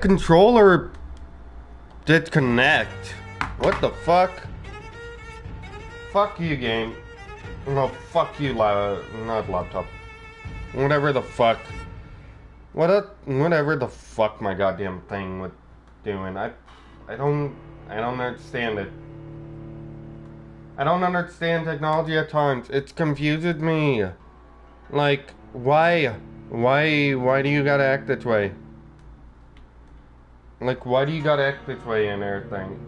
Controller disconnect. What the fuck? Fuck you, game. No, fuck you, not laptop. Whatever the fuck. Whatever the fuck my goddamn thing was doing. I don't understand it. I don't understand technology at times. It confuses me. Like, why? Why do you gotta act this way? Like, why do you gotta act this way and everything?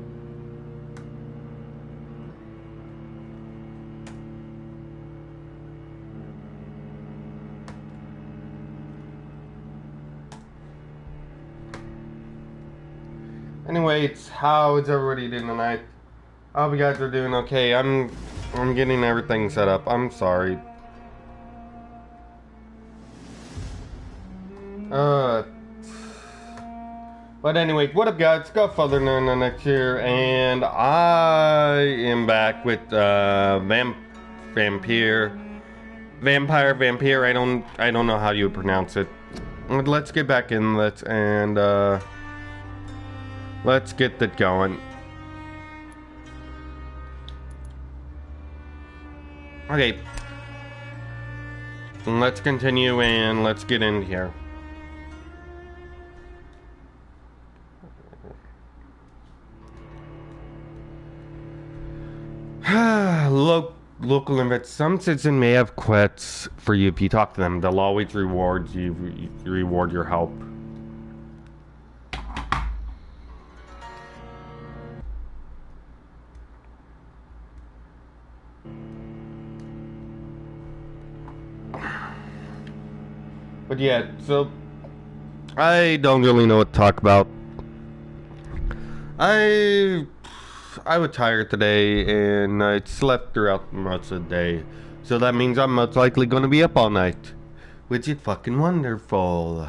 Anyways, how is everybody doing tonight? I hope you guys are doing okay. I'm getting everything set up. I'm sorry. But anyway, what up guys? Godfather next year, and I am back with Vampyr. I don't know how you pronounce it. Let's get back in this and let's get that going. Okay. Let's continue and let's get in here. Local invest. Some citizen may have quests for you. If you talk to them, they'll always reward you. Reward your help. But yeah, so I don't really know what to talk about. I was tired today and I slept throughout most of the day. So that means I'm most likely going to be up all night. Which is fucking wonderful.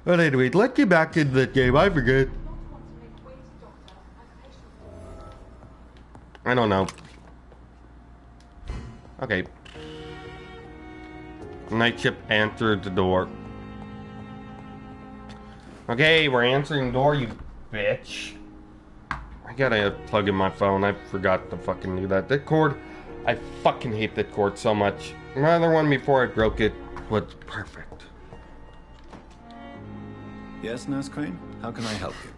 But anyway, let's get back into the game. I forget. I don't know. Okay. Night shift answered the door. Okay, we're answering the door, you bitch. I gotta plug in my phone. I forgot to fucking do that. That cord, I fucking hate that cord so much. My other one before I broke it was perfect. Yes, Nurse Crane? How can I help you?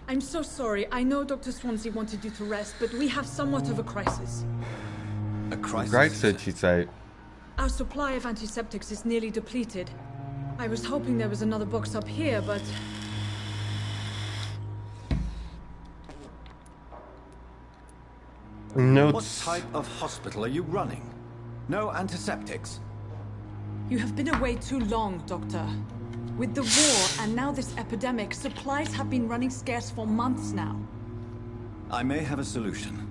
I'm so sorry. I know Dr. Swansea wanted you to rest, but we have somewhat of a crisis. A crisis? Right, said she say. Our supply of antiseptics is nearly depleted. I was hoping there was another box up here, but... Notes. What type of hospital are you running? No antiseptics? You have been away too long, Doctor. With the war and now this epidemic, supplies have been running scarce for months now. I may have a solution.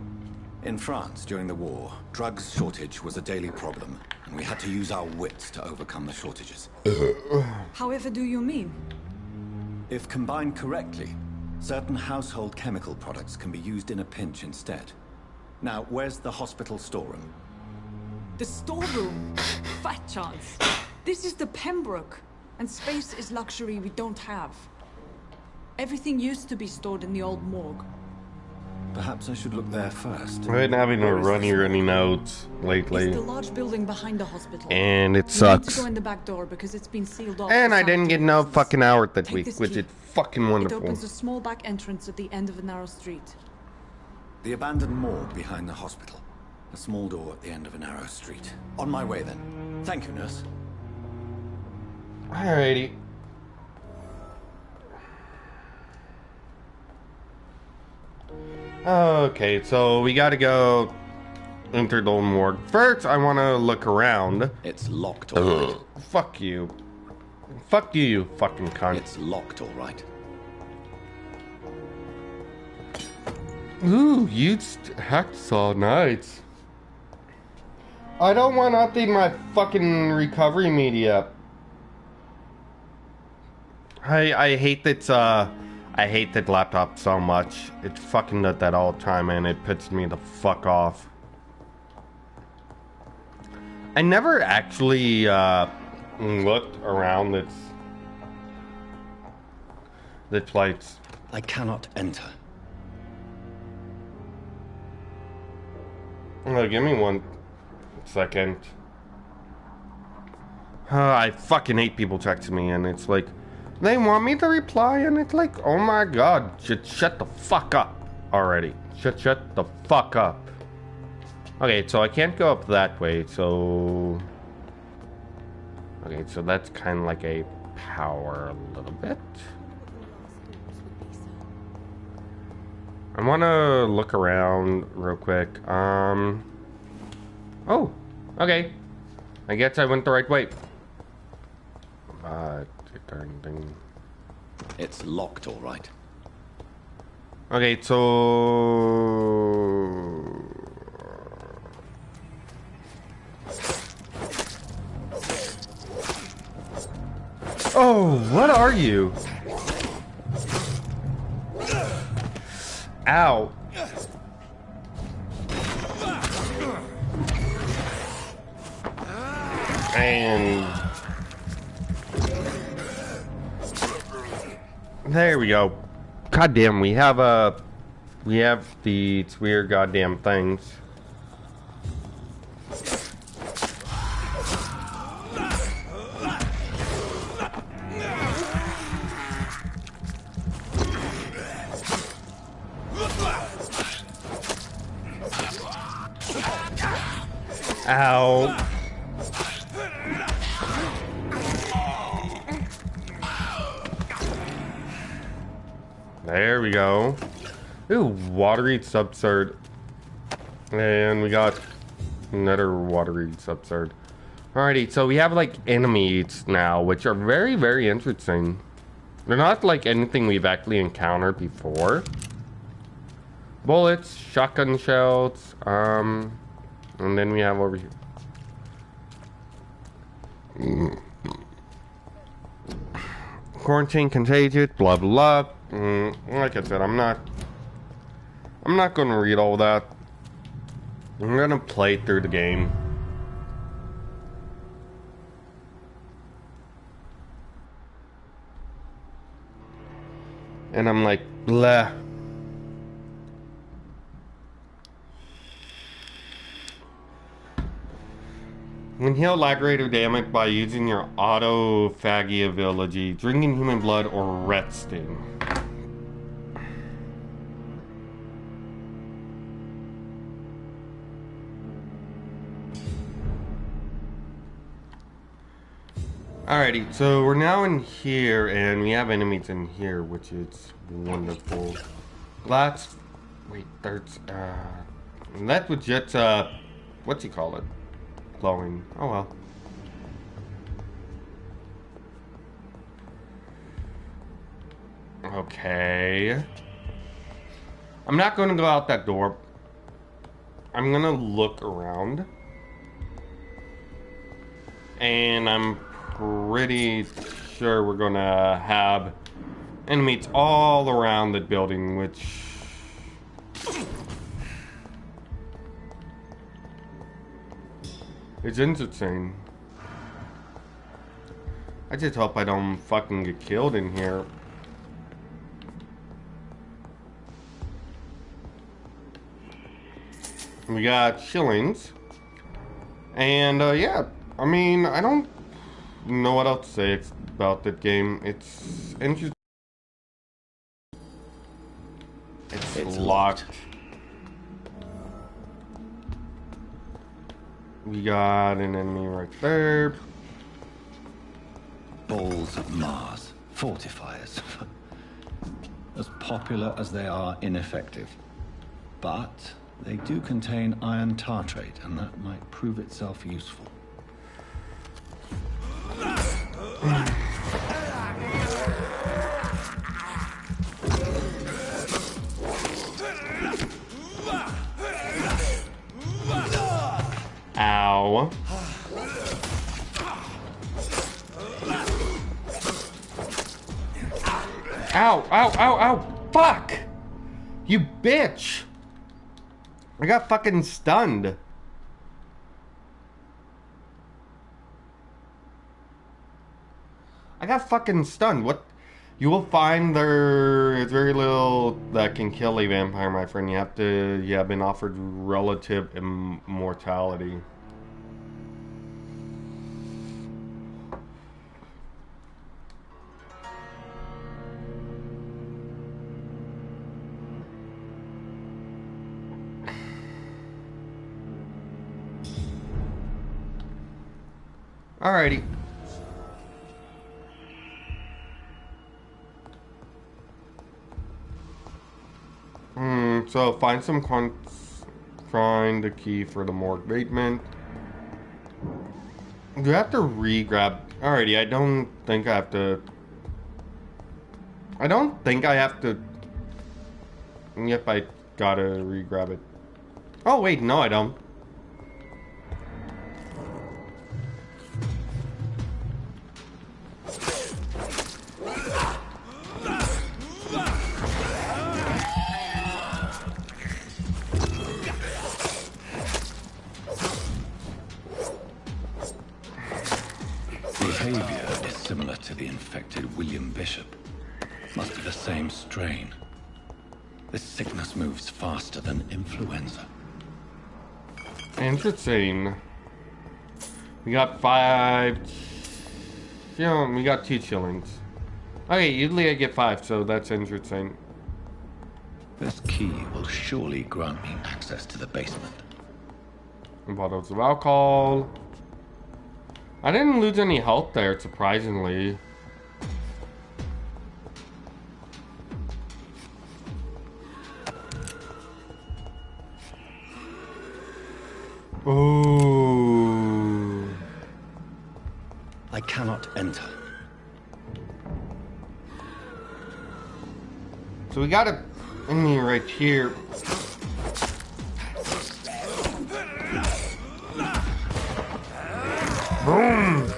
In France, during the war, drugs shortage was a daily problem, and we had to use our wits to overcome the shortages. However do you mean? If combined correctly, certain household chemical products can be used in a pinch instead. Now, where's the hospital storeroom? The storeroom? Fat chance. This is the Pembroke, and space is luxury we don't have. Everything used to be stored in the old morgue. Perhaps I should look there first. I've been having a runny notes lately. It's the large building behind the hospital. And it You sucks. need to go in the back door because it's been sealed off. And I didn't get no business. fucking hour that Take week, this which key. is fucking wonderful. It opens a small back entrance at the end of a narrow street. The abandoned morgue behind the hospital. A small door at the end of a narrow street. On my way then. Thank you, nurse. Alrighty. Okay, so we gotta go enter the morgue. First, I wanna look around. It's locked, all right. Fuck you. Fuck you, you fucking cunt. It's locked, all right. Ooh, you hacksaw, nice. I don't want to update my fucking recovery media. I hate that, I hate that laptop so much. It fucking does that all the time and it pisses me the fuck off. I never actually, looked around this. The flights. I cannot enter. Oh, give me 1 second. I fucking hate people texting me and it's like, they want me to reply and it's like, oh my god, shut the fuck up already. Shut the fuck up. Okay, so I can't go up that way, so... Okay, so that's kind of like a power a little bit. I want to look around real quick. Oh, okay. I guess I went the right way. Darn thing. It's locked, all right. Okay, so... Oh, what are you? Ow. And... There we go. Goddamn, we have these weird goddamn things. Ow. There we go. Ooh, watery subsword. And we got another watery subsword. Alrighty, so we have like enemies now, which are very, very interesting. They're not like anything we've actually encountered before. Bullets, shotgun shells, and then we have over here. Quarantine, contagious, blah blah. Like I said, I'm not gonna read all that. I'm gonna play through the game. And I'm like, blah. When heal lagrate or damage by using your autophagy ability, drinking human blood, or resting. Alrighty, so we're now in here, and we have enemies in here, which is wonderful. That's... Wait, there's... that was just, what's you call it? Glowing. Oh well. Okay. I'm not going to go out that door. I'm going to look around. And I'm pretty sure we're going to have enemies all around the building, which... It's interesting. I just hope I don't fucking get killed in here. We got shillings. And, yeah. I mean, I don't know what else to say about that game. It's interesting. It's locked. We got an enemy right there. Balls of Mars. Fortifiers. As popular as they are ineffective. But they do contain iron tartrate, and that might prove itself useful. Ow. Ow, ow, ow, ow. Fuck! You bitch! I got fucking stunned. I got fucking stunned. What? You will find there is very little that can kill a vampire, my friend. You have been offered relative immortality. Alrighty. So find the key for the morgue basement. Do I have to re-grab? Alrighty, I don't think I have to. Yep, I gotta re-grab it. Oh wait, no I don't. Behavior is similar to the infected William Bishop. Must be the same strain. This sickness moves faster than influenza. Interesting. We got 5. We got 2 shillings. Okay, usually I get 5, so that's interesting. This key will surely grant me access to the basement. Bottles of alcohol. I didn't lose any health there, surprisingly. Ooh. I cannot enter. So we got a enemy right here. Boom.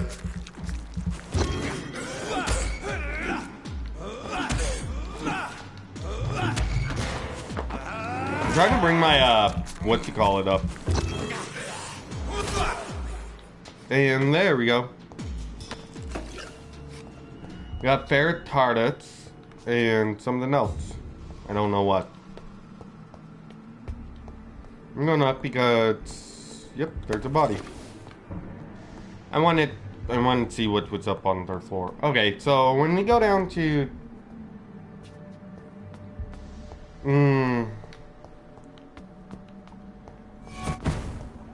I'm trying to bring my up. And there we go. We got ferret targets and something else. I don't know what. I'm going up because yep, there's a body. I wanted to see what was up on their floor. Okay, so when we go down to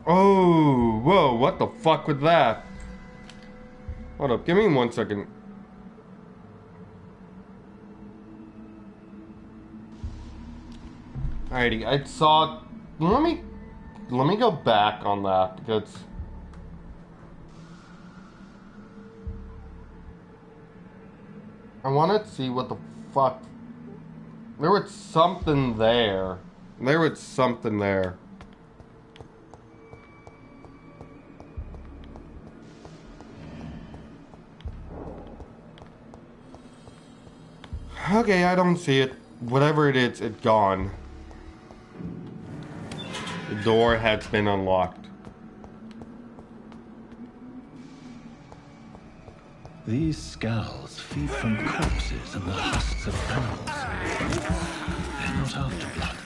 oh, whoa, what the fuck was that? Hold up, give me 1 second. Alrighty, I saw. Let me go back on that because I want to see what the fuck. There was something there. There was something there. Okay, I don't see it. Whatever it is, it's gone. The door has been unlocked. These skulls feed from corpses and the husks of animals. They're not after blood.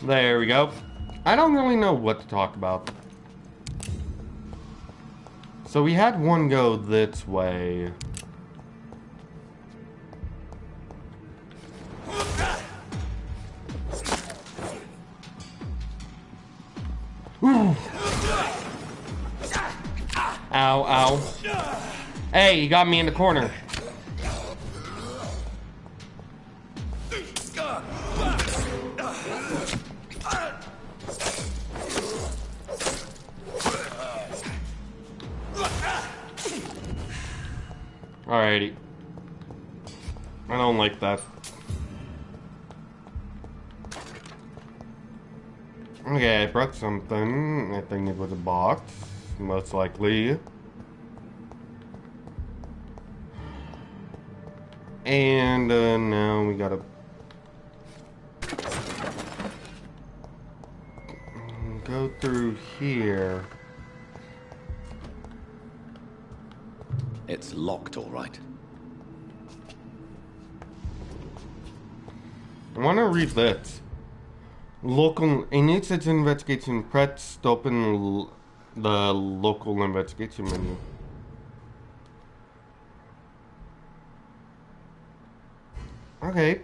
There we go. I don't really know what to talk about. So we had one go this way. Ooh. Ow, ow. Hey, you got me in the corner. Alrighty. I don't like that. Okay, I broke something. I think it was a box, most likely. And now we gotta go through here. It's locked, all right. I want to read this. Local, a new citizen investigation. Press to open the local investigation menu. Okay.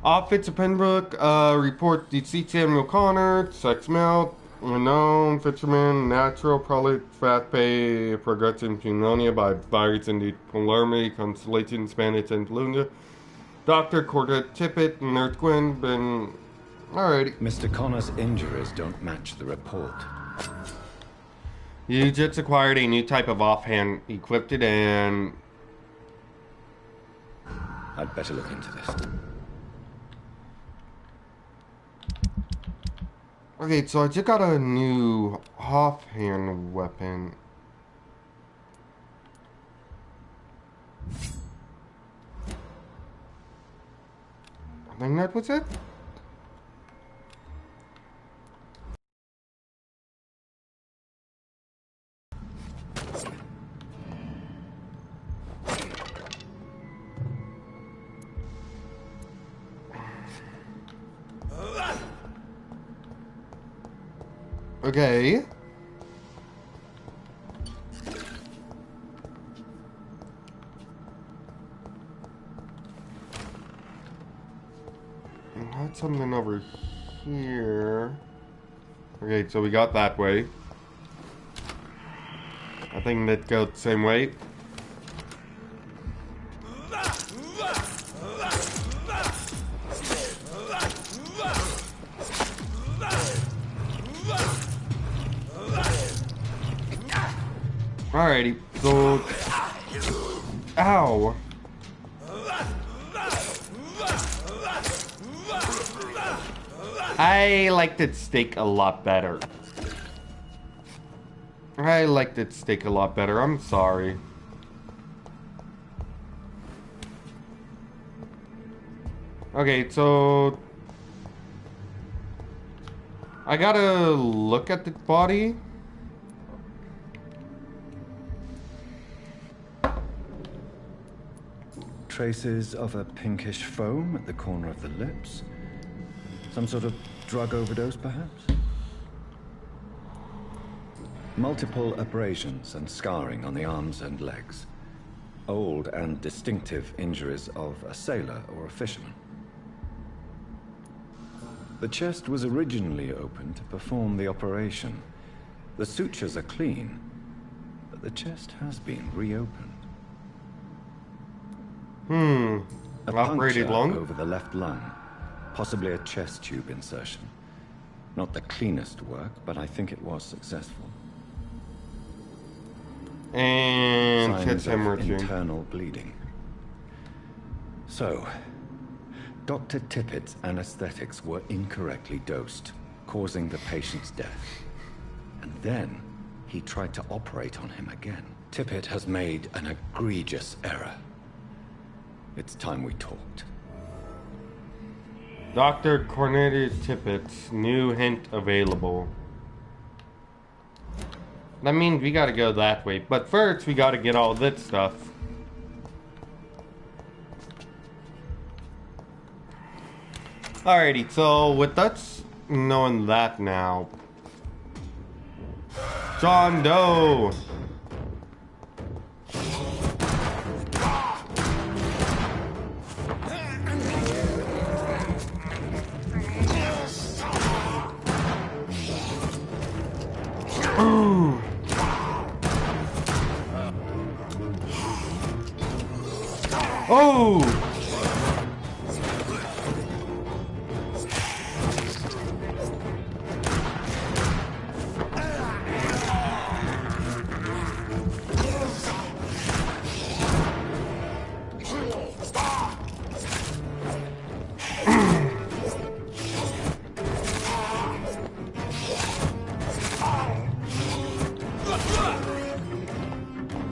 Office of Pembroke, report deceased Samuel Connor, sex male, unknown, fisherman, natural, probably fat pay, progressing pneumonia by virus induced polarity, constellation, Spanish influenza. Dr. Corda Tippett, Nurse Gwyn, been. Alrighty. Mr. Connor's injuries don't match the report. You just acquired a new type of offhand, equipped it, and. I'd better look into this. Okay, so I just got a new offhand weapon. I think that was it. Okay. I had something over here. Okay, so we got that way. I think that goes the same way. Alrighty, so... Ow! I liked its steak a lot better. I liked its steak a lot better, I'm sorry. Okay, so... I gotta look at the body. Traces of a pinkish foam at the corner of the lips. Some sort of drug overdose, perhaps? Multiple abrasions and scarring on the arms and legs. Old and distinctive injuries of a sailor or a fisherman. The chest was originally opened to perform the operation. The sutures are clean, but the chest has been reopened. A Operated puncture lung? over the left lung. Possibly a chest tube insertion. Not the cleanest work, but I think it was successful. And Signs chest of hemorrhaging. internal bleeding. So, Dr. Tippett's anesthetics were incorrectly dosed, causing the patient's death. And then, he tried to operate on him again. Tippett has made an egregious error. It's time we talked. Dr. Cornelius Tippett's new hint available. That means we gotta go that way. But first, we gotta get all this stuff. Alrighty, so with us knowing that now. John Doe! Ooh. Oh!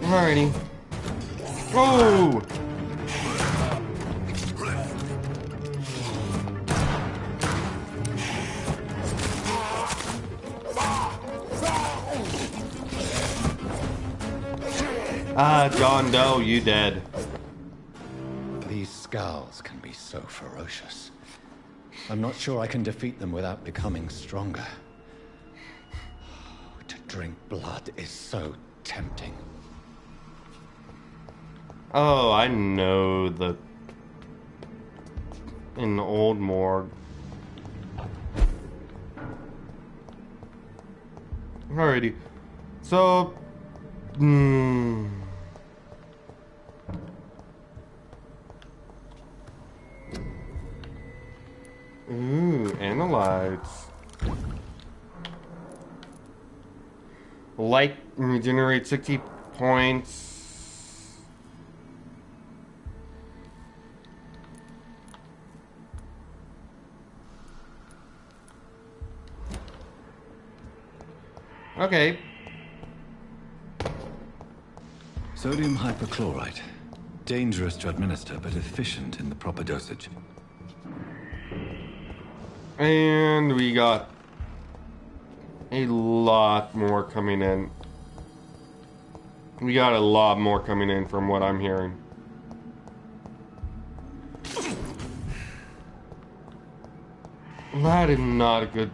Alrighty. Oh! Ah, John Doe, you dead. These skulls can be so ferocious. I'm not sure I can defeat them without becoming stronger. To drink blood is so tempting. Oh, I know in the old morgue. Alrighty. So, Ooh, analyze. Light regenerate 60 points. Okay. Sodium hypochlorite. Dangerous to administer, but efficient in the proper dosage. And we got a lot more coming in. We got a lot more coming in from what I'm hearing. That is not a good...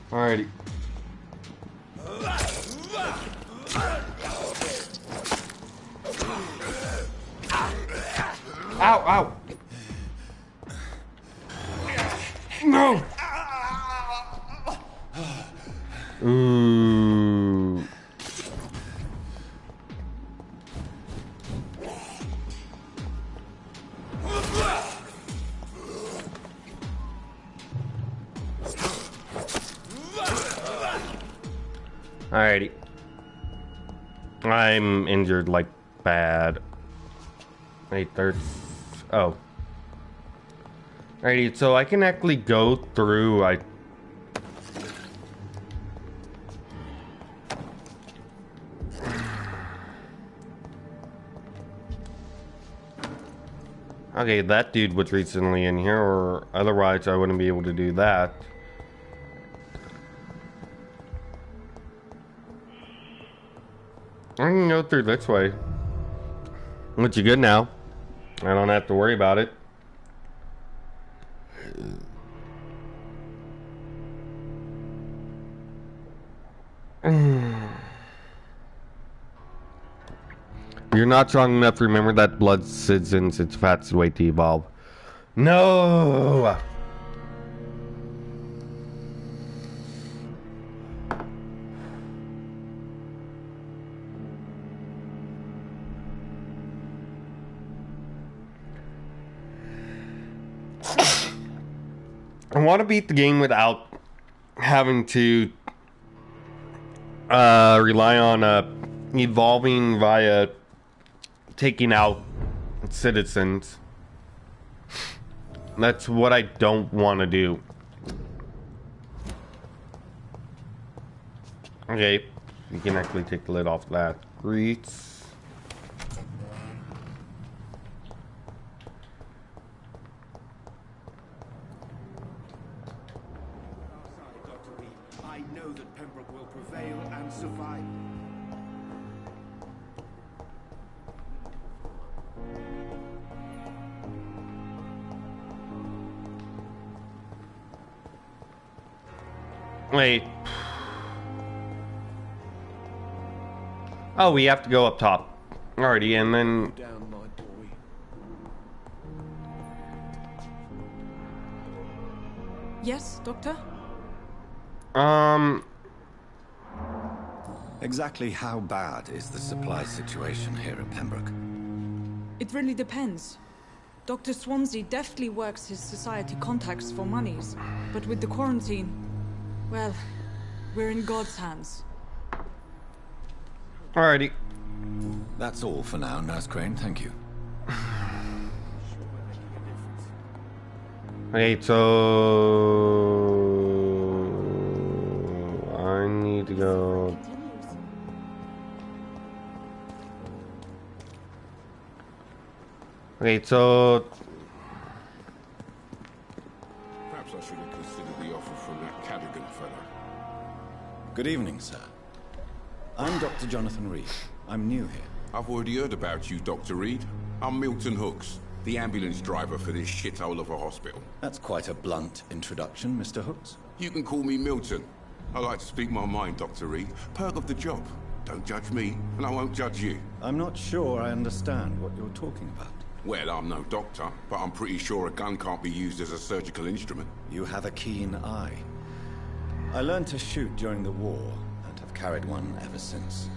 Alrighty. Ow, ow. No. Ooh. Alrighty. I'm injured like bad. Wait, there's... Oh. Alrighty, so I can actually go through... Okay, that dude was recently in here, or otherwise I wouldn't be able to do that. I can go through this way. Which you good now. I don't have to worry about it. You're not strong enough. Remember that blood citizens. It's the fastest way to evolve. No. I want to beat the game without having to rely on evolving via taking out citizens. That's what I don't want to do. Okay, you can actually take the lid off that. Greets. I know that Pembroke will prevail and survive. Wait. Oh, we have to go up top. Alrighty, and then... Down, my boy. Yes, Doctor? Exactly how bad is the supply situation here at Pembroke? It really depends. Dr. Swansea deftly works his society contacts for monies, but with the quarantine, well, we're in God's hands. Alrighty. That's all for now, Nurse Crane, thank you. Okay, so I need to go. Okay, so Perhaps I should have considered the offer from that Cadogan fellow. Good evening, sir. I'm Dr. Jonathan Reed. I'm new here. I've already heard about you, Dr. Reed. I'm Milton Hooks, the ambulance driver for this shithole of a hospital. That's quite a blunt introduction, Mr. Hooks. You can call me Milton. I like to speak my mind, Dr. Reed. Perk of the job. Don't judge me, and I won't judge you. I'm not sure I understand what you're talking about. Well, I'm no doctor, but I'm pretty sure a gun can't be used as a surgical instrument. You have a keen eye. I learned to shoot during the war, and have carried one ever since.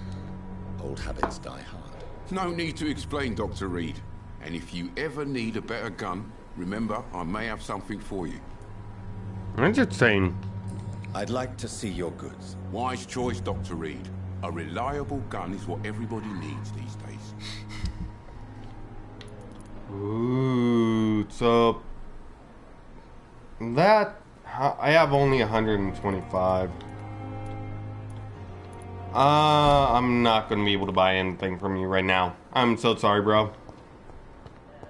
Old habits die hard. No need to explain, Dr. Reed. And if you ever need a better gun, remember, I may have something for you. I'm just saying. I'd like to see your goods. Wise choice, Dr. Reed. A reliable gun is what everybody needs these days. Ooh, so that I have only 125. I'm not gonna be able to buy anything from you right now. I'm so sorry, bro.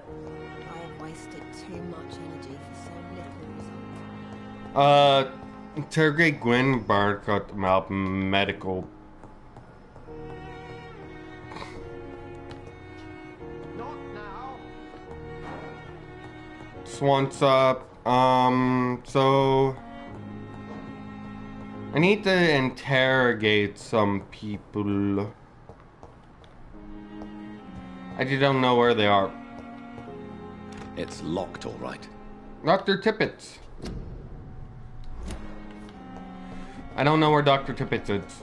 I have wasted too much energy for so little result. Interrogate Gwyn Barcott about medical. Not now. Swans up. So I need to interrogate some people. I just don't know where they are. It's locked, all right. Dr. Tippett. I don't know where Dr. Tippett is.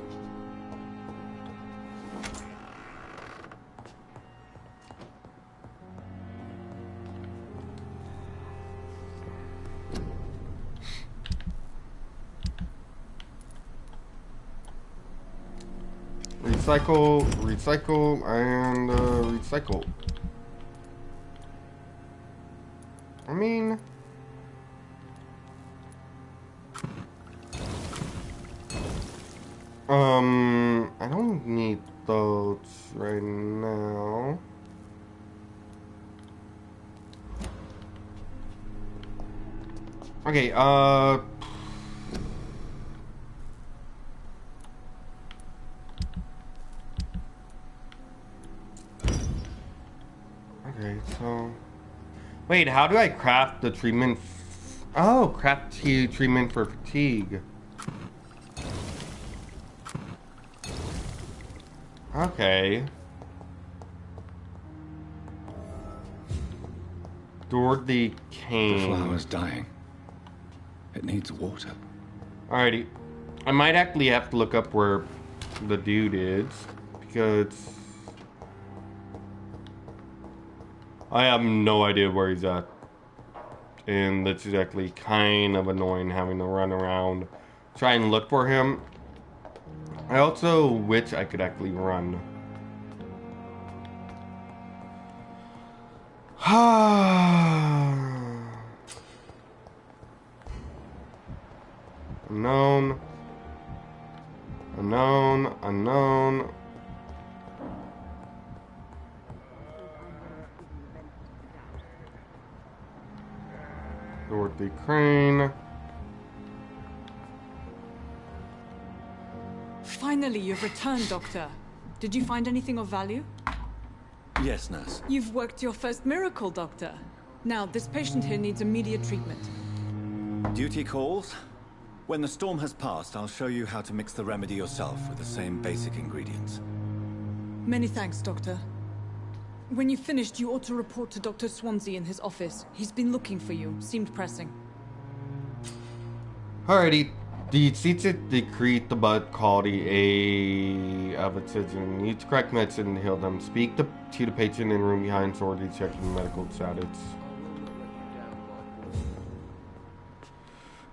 Recycle, recycle, and recycle. I mean... I don't need those right now. Okay, okay, so... Wait, how do I craft the treatment? Oh, craft the treatment for fatigue. Okay. Dorothy The Kane. flower's dying. It needs water. Alrighty. I might actually have to look up where the dude is, because I have no idea where he's at. And that's actually kind of annoying having to run around, try and look for him. I also wish I could actually run. Unknown. Unknown. Unknown. Dorothy Crane. Finally, you've returned, Doctor. Did you find anything of value? Yes, nurse. You've worked your first miracle, Doctor. Now, this patient here needs immediate treatment. Duty calls. When the storm has passed, I'll show you how to mix the remedy yourself with the same basic ingredients. Many thanks, Doctor. When you've finished, you ought to report to Dr. Swansea in his office. He's been looking for you. Seemed pressing. Alrighty. The seats it decrease the blood quality of its citizen. Use correct medicine to heal them. Speak to the patient in the room behind authorities checking medical status.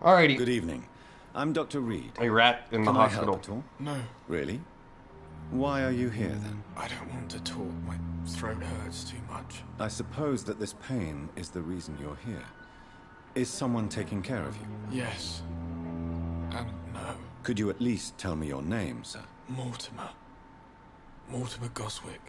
Alrighty. Good evening. I'm Dr. Reed. A rat in the Can I hospital. help at all? No, Really? Why are you here then? I don't want to talk. My throat hurts too much. I suppose that this pain is the reason you're here. Is someone taking care of you? Yes. And no. Could you at least tell me your name, sir? Mortimer. Mortimer GOSWICK.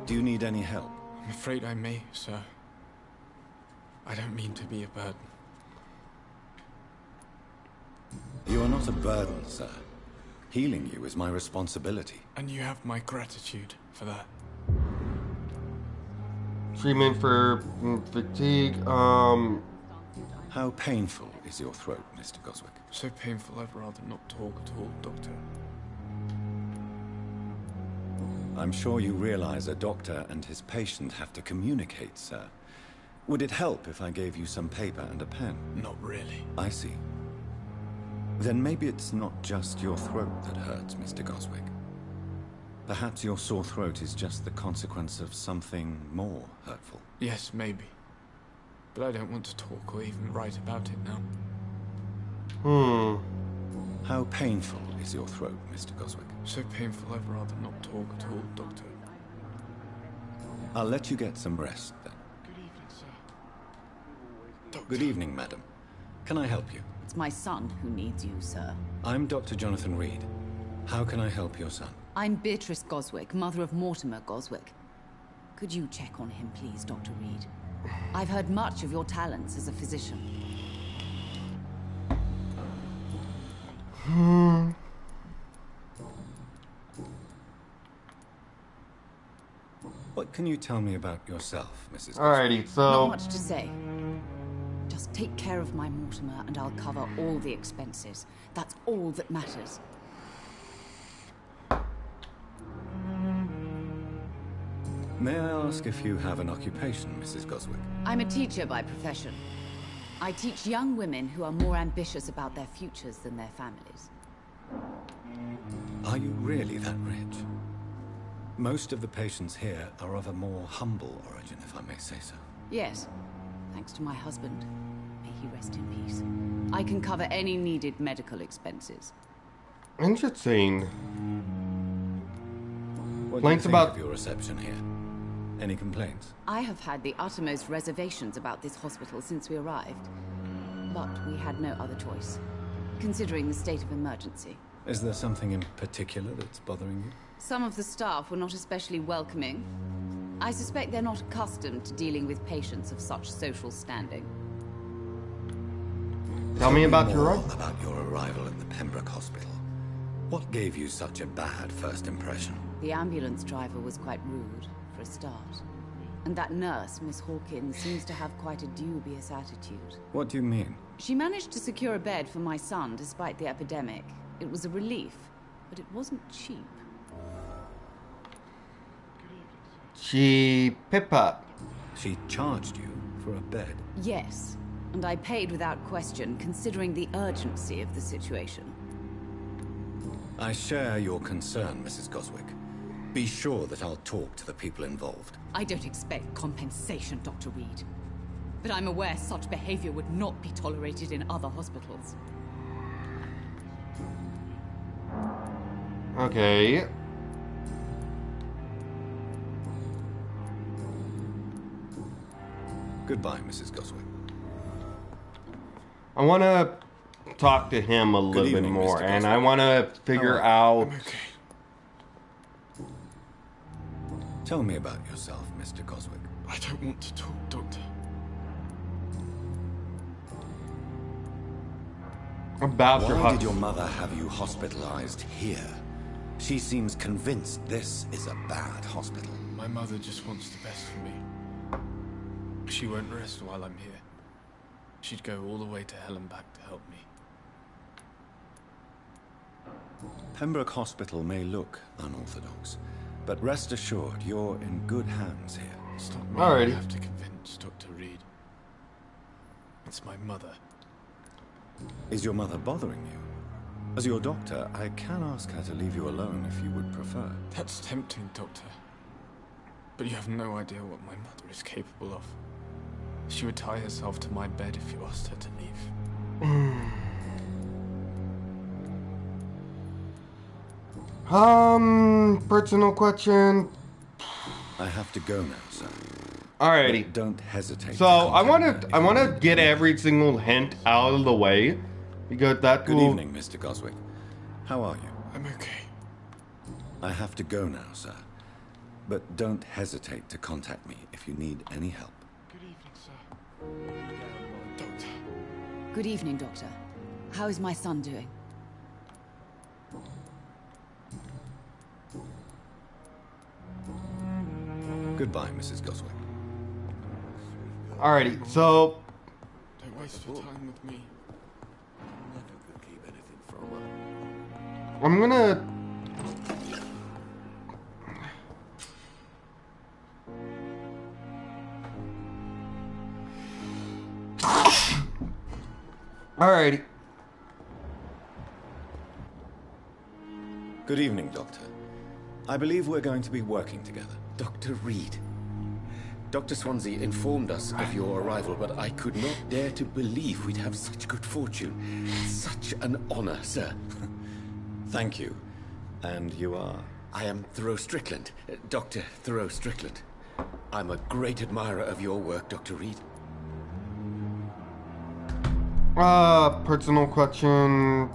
Do you need any help? I'm afraid I may, sir. I don't mean to be a burden. You are not a burden, sir. Healing you is my responsibility. And you have my gratitude for that. Treatment for fatigue. How painful is your throat, Mr. Goswick? So painful I'd rather not talk at all, Doctor. I'm sure you realize a doctor and his patient have to communicate, sir. Would it help if I gave you some paper and a pen? Not really. I see. Then maybe it's not just your throat that hurts, Mr. Goswick. Perhaps your sore throat is just the consequence of something more hurtful. Yes, maybe. But I don't want to talk or even write about it now. How painful is your throat, Mr. Goswick? So painful I'd rather not talk at all, Doctor. I'll let you get some rest, then. Good evening, sir. Doctor. Good evening, madam. Can I help you? It's my son who needs you, sir. I'm Dr. Jonathan Reed. How can I help your son? I'm Beatrice Goswick, mother of Mortimer Goswick. Could you check on him, please, Dr. Reed? I've heard much of your talents as a physician. What can you tell me about yourself, Mrs. Goswick? Alrighty, so Not much to say. Just take care of my Mortimer and I'll cover all the expenses. That's all that matters. May I ask if you have an occupation, Mrs. Goswick? I'm a teacher by profession. I teach young women who are more ambitious about their futures than their families. Are you really that rich? Most of the patients here are of a more humble origin, if I may say so. Yes, thanks to my husband. May he rest in peace. I can cover any needed medical expenses. interesting. What Complaints do you think about- of your reception here? Any complaints? I have had the uttermost reservations about this hospital since we arrived. But we had no other choice, considering the state of emergency. Is there something in particular that's bothering you? Some of the staff were not especially welcoming. I suspect they're not accustomed to dealing with patients of such social standing. Tell me about more your about your arrival at the Pembroke Hospital. What gave you such a bad first impression? The ambulance driver was quite rude, for a start. And that nurse, Miss Hawkins, seems to have quite a dubious attitude. What do you mean? She managed to secure a bed for my son despite the epidemic. It was a relief, but it wasn't cheap. Pippa. She charged you for a bed. Yes, and I paid without question, considering the urgency of the situation. I share your concern, Mrs. Goswick. Be sure that I'll talk to the people involved. I don't expect compensation, Dr. Reed. But I'm aware such behavior would not be tolerated in other hospitals. Okay. Goodbye, Mrs. Goswick. I want to talk to him a little bit evening, more, Mr. and Goswick. I want to figure How out. I'm okay. Tell me about yourself, Mr. Goswick. I don't want to talk, Doctor. About your Why husband. did your mother have you hospitalized here? She seems convinced this is a bad hospital. My mother just wants the best for me. She won't rest while I'm here. She'd go all the way to hell and back to help me. Pembroke Hospital may look unorthodox, But rest assured, you're in good hands here. It's not me Alrighty. I have to convince, Dr. Reed. It's my mother. Is your mother bothering you? As your doctor, I can ask her to leave you alone if you would prefer. That's tempting, Doctor. But you have no idea what my mother is capable of. She would tie herself to my bed if you asked her to leave. Personal question. I have to go now, sir. Alrighty. But don't hesitate. So I want to get every single hint out of the way, because that Good will... evening, Mr. Goswick. How are you? I'm okay. I have to go now, sir. But don't hesitate to contact me if you need any help. Good evening, sir. Doctor. Good evening, Doctor. How is my son doing? Goodbye, Mrs. Goswick. Alrighty, so... Don't waste your time with me. I'm gonna... Alrighty. Good evening, Doctor. I believe we're going to be working together. Dr. Reed. Dr. Swansea informed us of your arrival, but I could not dare to believe we'd have such good fortune. Such an honor, sir. Thank you. And you are? I am THOREAU Strickland, Dr. THOREAU Strickland. I'm a great admirer of your work, Dr. Reed. Personal question.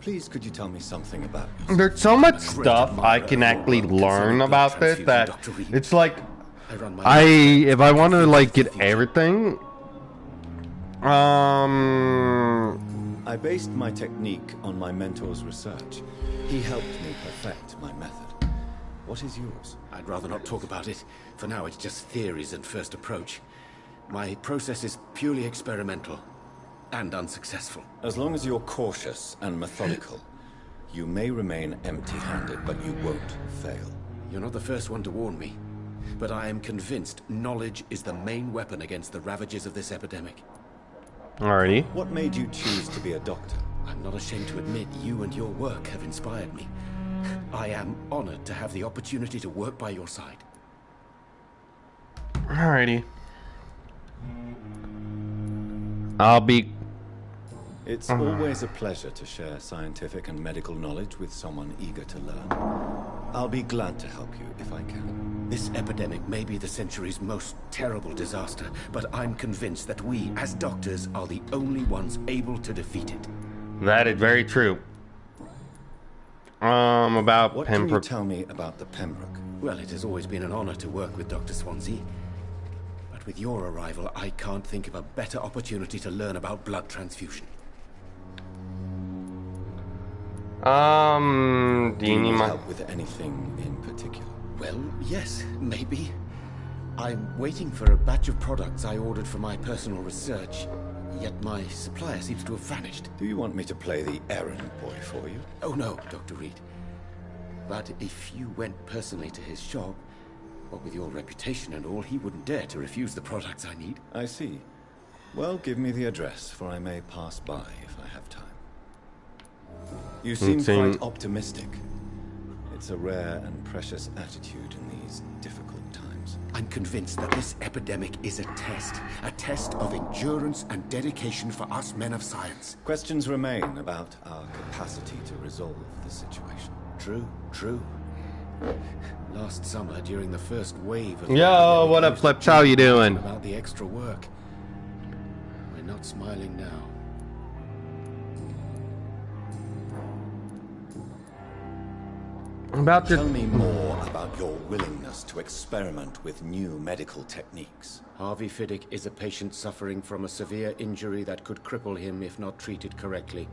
Please, could you tell me something about yourself? There's so much stuff I can actually learn about this that it's like, if I want to like get everything, I based my technique on my mentor's research. He helped me perfect my method. What is yours? I'd rather not talk about it. For now, it's just theories and first approach. My process is purely experimental and unsuccessful. As long as you're cautious and methodical, you may remain empty-handed, but you won't fail. You're not the first one to warn me, but I am convinced knowledge is the main weapon against the ravages of this epidemic. alrighty. What made you choose to be a doctor? I'm not ashamed to admit you and your work have inspired me. I am honored to have the opportunity to work by your side. Alrighty. I'll be... It's always a pleasure to share scientific and medical knowledge with someone eager to learn. I'll be glad to help you if I can. This epidemic may be the century's most terrible disaster, but I'm convinced that we, as doctors, are the only ones able to defeat it. That is very true. About What can you Pembroke. tell me about the Pembroke? Well, it has always been an honor to work with Dr. Swansea. But with your arrival, I can't think of a better opportunity to learn about blood transfusion. Do you Do you need need my... help with anything in particular? Well, yes, maybe. I'm waiting for a batch of products I ordered for my personal research, yet my supplier seems to have vanished. Do you want me to play the errand boy for you? Oh no, Dr. Reed. But if you went personally to his shop, what with your reputation and all, he wouldn't dare to refuse the products I need. I see. Well, give me the address, for I may pass by if I have time. You seem quite optimistic. It's a rare and precious attitude in these difficult times. I'm convinced that this epidemic is a test of endurance and dedication for us men of science. Questions remain about our capacity to resolve the situation. True. Last summer, during the first wave of... Yo, what up, Flips? How you doing? About the extra work. We're not smiling now. About Tell your... me more about your willingness to experiment with new medical techniques. Harvey Fiddick is a patient suffering from a severe injury that could cripple him if not treated correctly.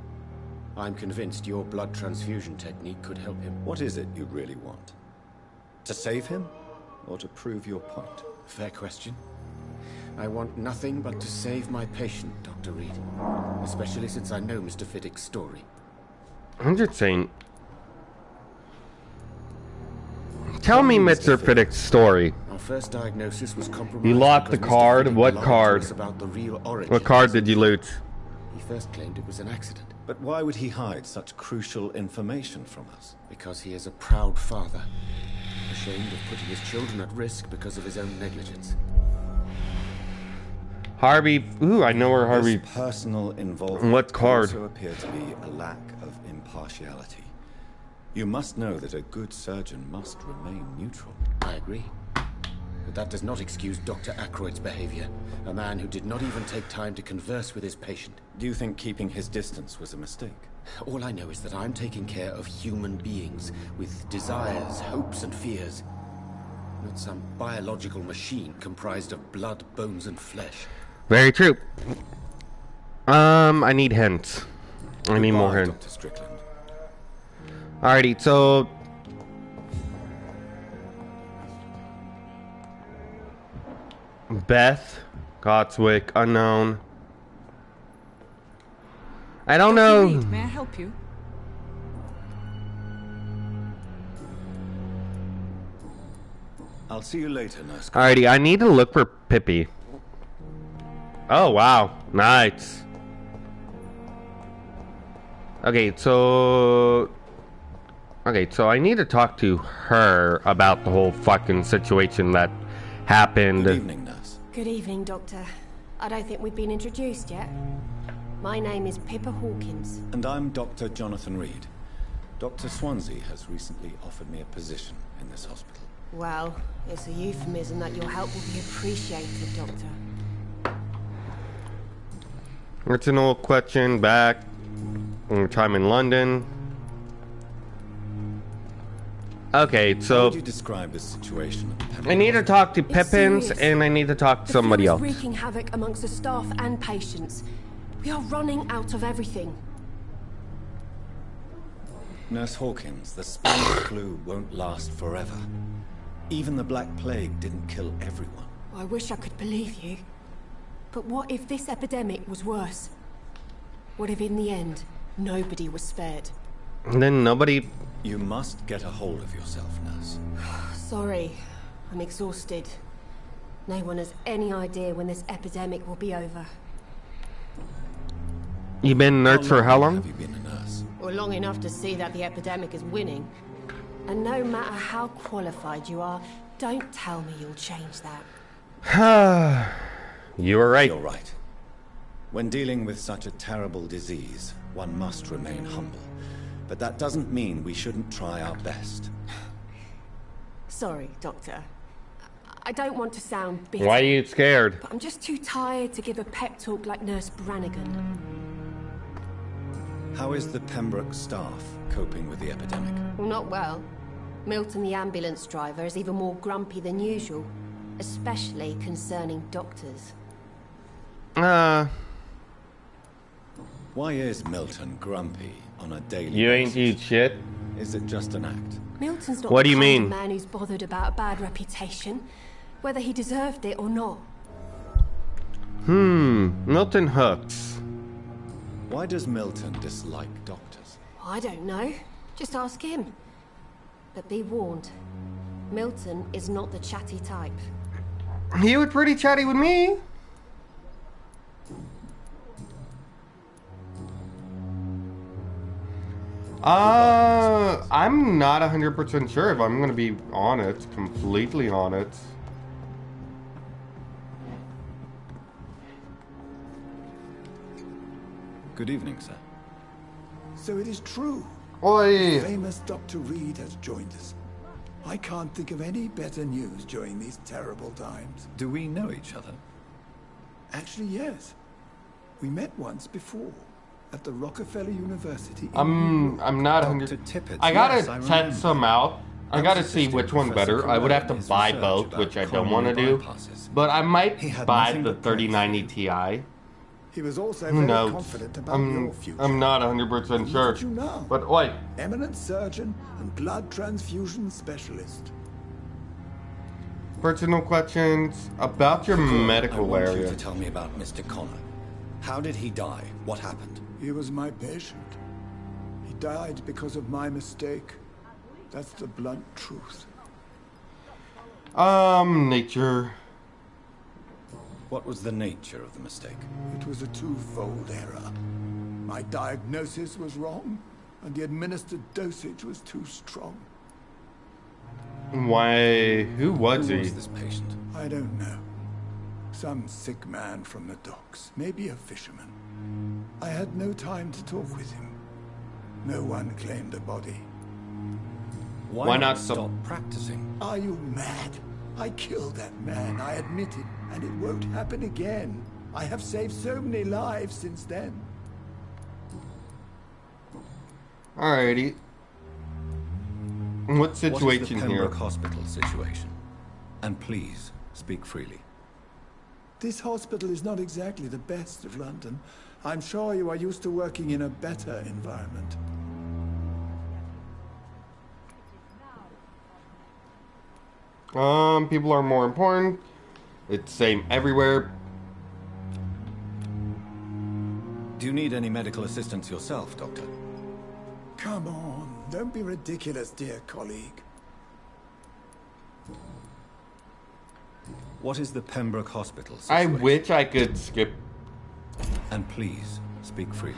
I'm convinced your blood transfusion technique could help him. What is it you really want? To save him, or to prove your point? Fair question. I want nothing but to save my patient, Dr. Reed. Especially since I know Mr. Fiddick's story. I'm just saying... tell me Mr. Fiddick's story. Our first diagnosis was compromised. You lost the because Mr. card. Fiddick What lied to card? us about the real origin. What card did you loot? He first claimed it was an accident. But why would he hide such crucial information from us? Because he is a proud father, ashamed of putting his children at risk because of his own negligence. Harvey. Ooh, I know where Harvey. This personal involvement What card? also appeared to be a lack of impartiality. You must know that a good surgeon must remain neutral. I agree. But that does not excuse Dr. Ackroyd's behavior, a man who did not even take time to converse with his patient. Do you think keeping his distance was a mistake? All I know is that I'm taking care of human beings with desires, hopes, and fears. Not some biological machine comprised of blood, bones, and flesh. Very true. I need hints. I need more hints. Dr. Strickland. Alrighty, so Beth, GOSWICK, unknown. I don't know. Reed, may I help you? I'll see you later, nurse. Alrighty, I need to look for Pippi. Oh wow, nice. Okay, so I need to talk to her about the whole fucking situation that happened. Good evening, nurse. Good evening, Doctor. I don't think we've been introduced yet. My name is Pippa Hawkins. And I'm Dr. Jonathan Reed. Dr. Swansea has recently offered me a position in this hospital. Well, it's a euphemism that your help will be appreciated, Doctor. It's an old question back from time in London. Okay, How so would you describe this situation? I need to talk to It's Pippins serious. and I need to talk to The somebody flu else. is wreaking havoc amongst the staff and patients. We are running out of everything. Nurse Hawkins, the Spanish flu won't last forever. Even the Black Plague didn't kill everyone. I wish I could believe you. But what if this epidemic was worse? What if in the end, nobody was spared? And then nobody. You must get a hold of yourself, nurse. Sorry, I'm exhausted. No one has any idea when this epidemic will be over. You been nurse for how long? Have you been a nurse? Or long enough to see that the epidemic is winning. And no matter how qualified you are, don't tell me you'll change that. You were right. You're right. When dealing with such a terrible disease, one must remain humble. But that doesn't mean we shouldn't try our best. Sorry, Doctor. I don't want to sound bitter. Why are you scared? But I'm just too tired to give a pep talk like Nurse Branagan. How is the Pembroke staff coping with the epidemic? Well, not well. Milton, the ambulance driver, is even more grumpy than usual. Especially concerning doctors. Why is Milton grumpy on a daily You ain't basis? eat shit. Is it just an act? Milton's not What the do you kind mean? of man who's bothered about a bad reputation, whether he deserved it or not. Milton Hooks. Why does Milton dislike doctors? I don't know. Just ask him. But be warned, Milton is not the chatty type. He was pretty chatty with me. I'm not 100% sure if I'm gonna be honest, completely honest. Good evening, sir. So it is true. Oi! Famous Dr. Reed has joined us. I can't think of any better news during these terrible times. Do we know each other? Actually, yes. We met once before at the Rockefeller University. I'm not 100. Dr. Tippett. I gotta Yes, test remember. some out. I I gotta was see assisting which one's Professor better. I would have to Cornell in his buy research both, about which I don't coronary want to do. bypasses. But I He might had buy nothing the but praise for 3090 you. Ti. He was also Who very knows? confident about your future. I'm not 100% sure. What did you know? But oi, Eminent surgeon and blood transfusion specialist. personal questions about your I medical want you area. to tell me about Mr. Connor. How did he die? What happened? He was my patient. He died because of my mistake. That's the blunt truth. Nature. What was the nature of the mistake? It was a twofold error. My diagnosis was wrong, and the administered dosage was too strong. Why? Who was Who he? was this patient? I don't know. Some sick man from the docks, maybe a fisherman. I had no time to talk with him. No one claimed a body. Why not stop practicing? Are you mad? I killed that man, I admit it, and it won't happen again. I have saved so many lives since then. Alrighty. What situation what is the here? Pembroke Hospital situation? And please, speak freely. This hospital is not exactly the best of London. I'm sure you are used to working in a better environment. People are more important. It's same everywhere. Do you need any medical assistance yourself, Doctor? Come on, don't be ridiculous, dear colleague. What is the Pembroke Hospital I situation? wish I could skip. And please, speak freely.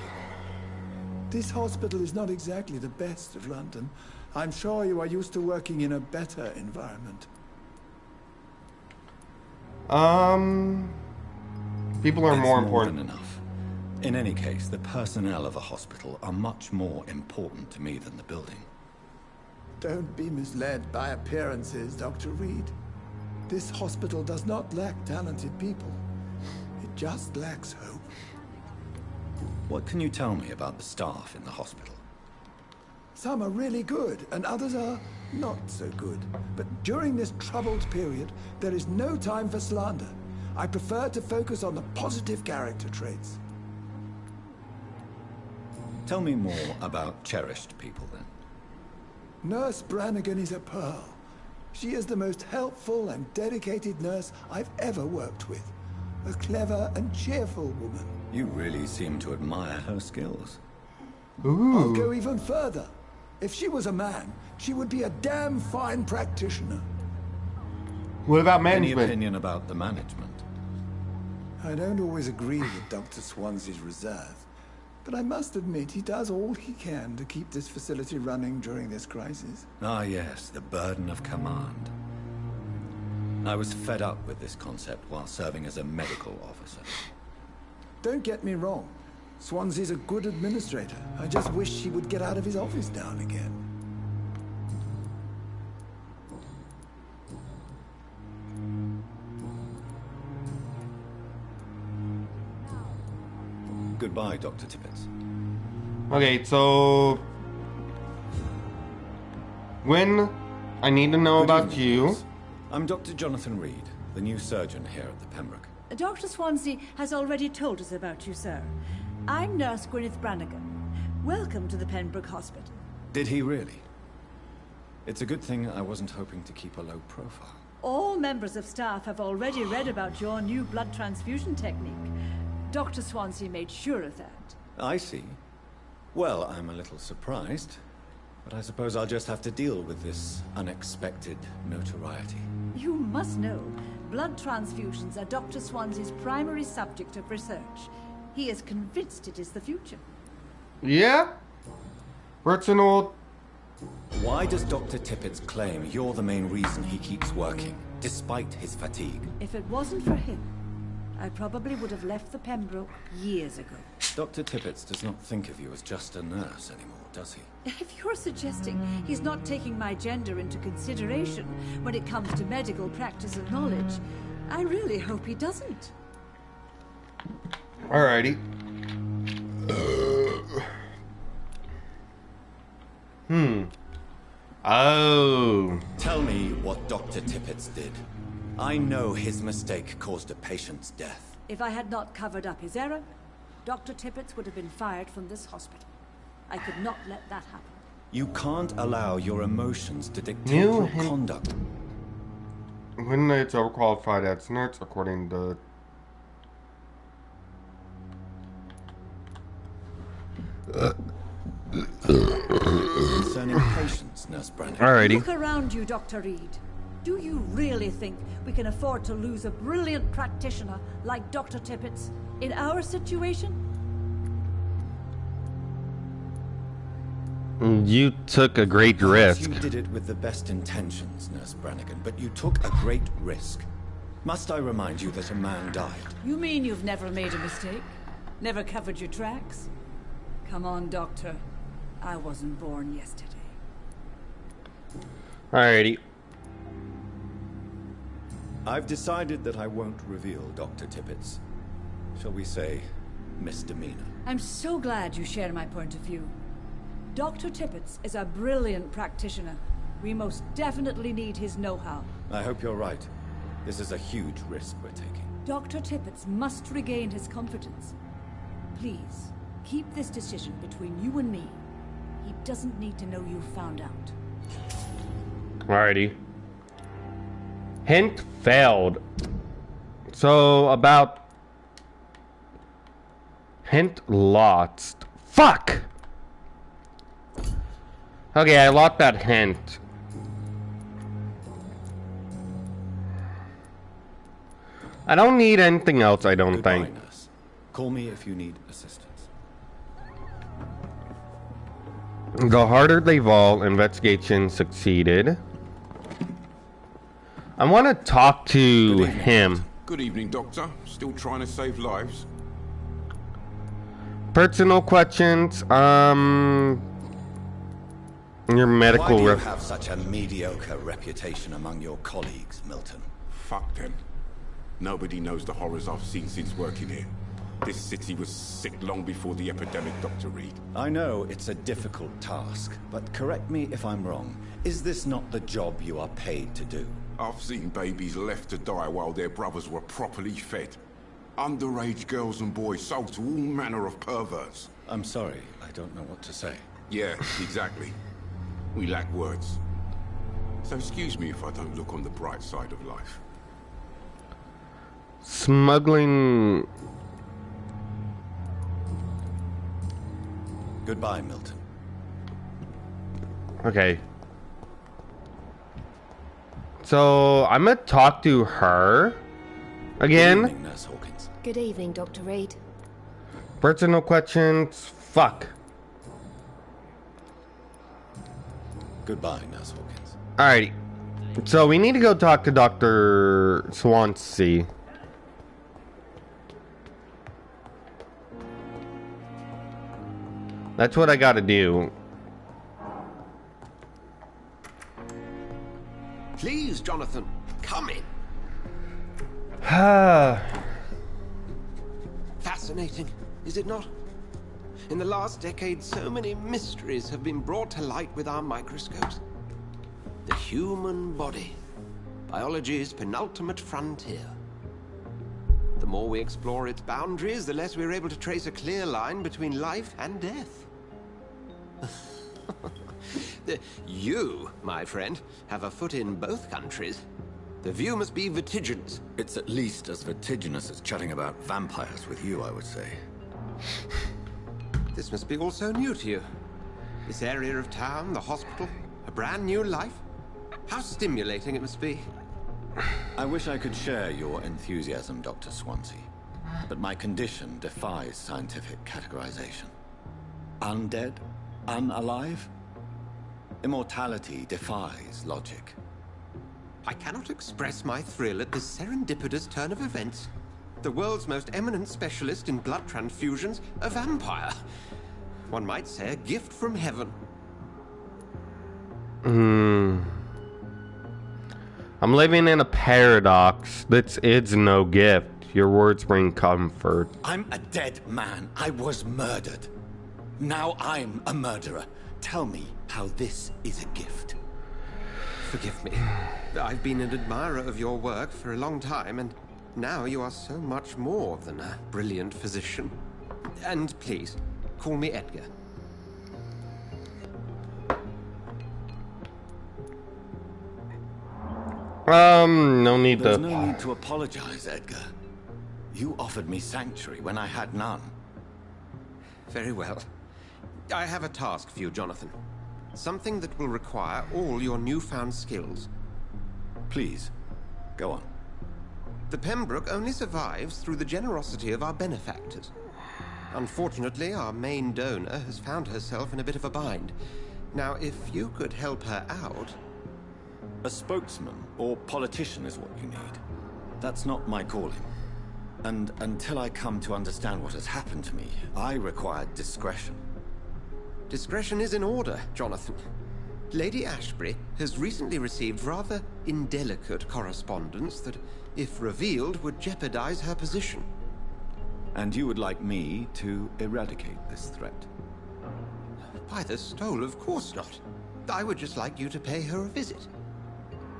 This hospital is not exactly the best of London. I'm sure you are used to working in a better environment. People are It's more more important. than enough. In any case, the personnel of a hospital are much more important to me than the building. Don't be misled by appearances, Dr. Reed. This hospital does not lack talented people. It just lacks hope. What can you tell me about the staff in the hospital? Some are really good, and others are not so good. But during this troubled period, there is no time for slander. I prefer to focus on the positive character traits. Tell me more about cherished people, then. Nurse Branagan is a pearl. She is the most helpful and dedicated nurse I've ever worked with. A clever and cheerful woman. You really seem to admire her skills. I'll go even further. If she was a man, she would be a damn fine practitioner. What about Any management? opinion about the management? I don't always agree with Dr. Swansea's reserve, but I must admit he does all he can to keep this facility running during this crisis. Ah, yes, the burden of command. I was fed up with this concept while serving as a medical officer. Don't get me wrong. Swansea's a good administrator. I just wish he would get out of his office now and again. Goodbye, Dr. Tippett. Okay, so when I need to know Good about evening, you. nurse. I'm Dr. Jonathan Reed, the new surgeon here at the Pembroke. Dr. Swansea has already told us about you, sir. I'm Nurse GWYNETH Branagan. Welcome to the Pembroke Hospital. Did he really? It's a good thing I wasn't hoping to keep a low profile. All members of staff have already read about your new blood transfusion technique. Dr. Swansea made sure of that. I see. Well, I'm a little surprised, but I suppose I'll just have to deal with this unexpected notoriety. You must know, blood transfusions are Dr. Swansea's primary subject of research. He is convinced it is the future. Yeah? Personal. Why does Dr. Tippett claim you're the main reason he keeps working, despite his fatigue? If it wasn't for him, I probably would have left the Pembroke years ago. Dr. Tippett does not think of you as just a nurse anymore, does he? If you're suggesting he's not taking my gender into consideration when it comes to medical practice and knowledge, I really hope he doesn't. Alrighty. Oh. Tell me what Dr. Tippett did. I know his mistake caused a patient's death. If I had not covered up his error, Dr. Tippett would have been fired from this hospital. I could not let that happen. You can't allow your emotions to dictate You your hate- conduct. When it's overqualified as nurse, according to Concerning patients, Nurse Branagan. Alrighty. Look around you, Dr. Reed. Do you really think we can afford to lose a brilliant practitioner like Dr. Tippett in our situation? You took a great risk. You did it with the best intentions, Nurse Branagan, but you took a great risk. Must I remind you that a man died? You mean you've never made a mistake? Never covered your tracks? Come on, Doctor. I wasn't born yesterday. Alrighty. I've decided that I won't reveal Dr. Tippett's, shall we say, misdemeanor. I'm so glad you share my point of view. Dr. Tippett is a brilliant practitioner. We most definitely need his know-how. I hope you're right. This is a huge risk we're taking. Dr. Tippett must regain his confidence. Please, keep this decision between you and me. He doesn't need to know you found out. Alrighty. Hint failed. So, about... Hint lost. Fuck! Okay, I lost that hint. I don't need anything else, I don't Goodbye, think. Nurse. Call me if you need assistance. The harder they fall, investigation succeeded. I want to talk to him. Good evening, Doctor. Still trying to save lives? Personal questions, your medical... Why do you have such a mediocre reputation among your colleagues, Milton? Fuck them. Nobody knows the horrors I've seen since working here. This city was sick long before the epidemic, Dr. Reed. I know it's a difficult task, but correct me if I'm wrong. Is this not the job you are paid to do? I've seen babies left to die while their brothers were properly fed. Underage girls and boys sold to all manner of perverts. I'm sorry, I don't know what to say. Yeah, exactly. We lack words. So excuse me if I don't look on the bright side of life. Smuggling... Goodbye, Milton. Okay. So, I'm gonna talk to her again. Good evening, Nurse Hawkins. Good evening, Dr. Reed. Personal questions. Fuck. Goodbye, Nurse Hawkins. Alrighty. So, we need to go talk to Dr. Swansea. That's what I gotta do. Please, Jonathan, come in. Fascinating, is it not? In the last decade, so many mysteries have been brought to light with our microscopes. The human body, biology's penultimate frontier. The more we explore its boundaries, the less we're able to trace a clear line between life and death. You, my friend, have a foot in both countries. The view must be vertiginous. It's at least as vertiginous as chatting about vampires with you, I would say. This must be all so new to you. This area of town, the hospital, a brand new life. How stimulating it must be. I wish I could share your enthusiasm, Dr. Swansea. But my condition defies scientific categorization. Undead? Unalive? Immortality defies logic. I cannot express my thrill at this serendipitous turn of events. The world's most eminent specialist in blood transfusions, a vampire. One might say a gift from heaven. I'm living in a paradox. It's no gift. Your words bring comfort. I'm a dead man. I was murdered. Now I'm a murderer. Tell me how this is a gift. Forgive me. I've been an admirer of your work for a long time, and now you are so much more than a brilliant physician. And please, call me Edgar. No need There's to... no need to apologize, Edgar. You offered me sanctuary when I had none. Very well. I have a task for you, Jonathan. Something that will require all your newfound skills. Please, go on. The Pembroke only survives through the generosity of our benefactors. Unfortunately, our main donor has found herself in a bit of a bind. Now, if you could help her out... A spokesman or politician is what you need. That's not my calling. And until I come to understand what has happened to me, I require discretion. Discretion is in order, Jonathan. Lady Ashbury has recently received rather indelicate correspondence that, if revealed, would jeopardize her position. And you would like me to eradicate this threat? By the stole, of course not. I would just like you to pay her a visit.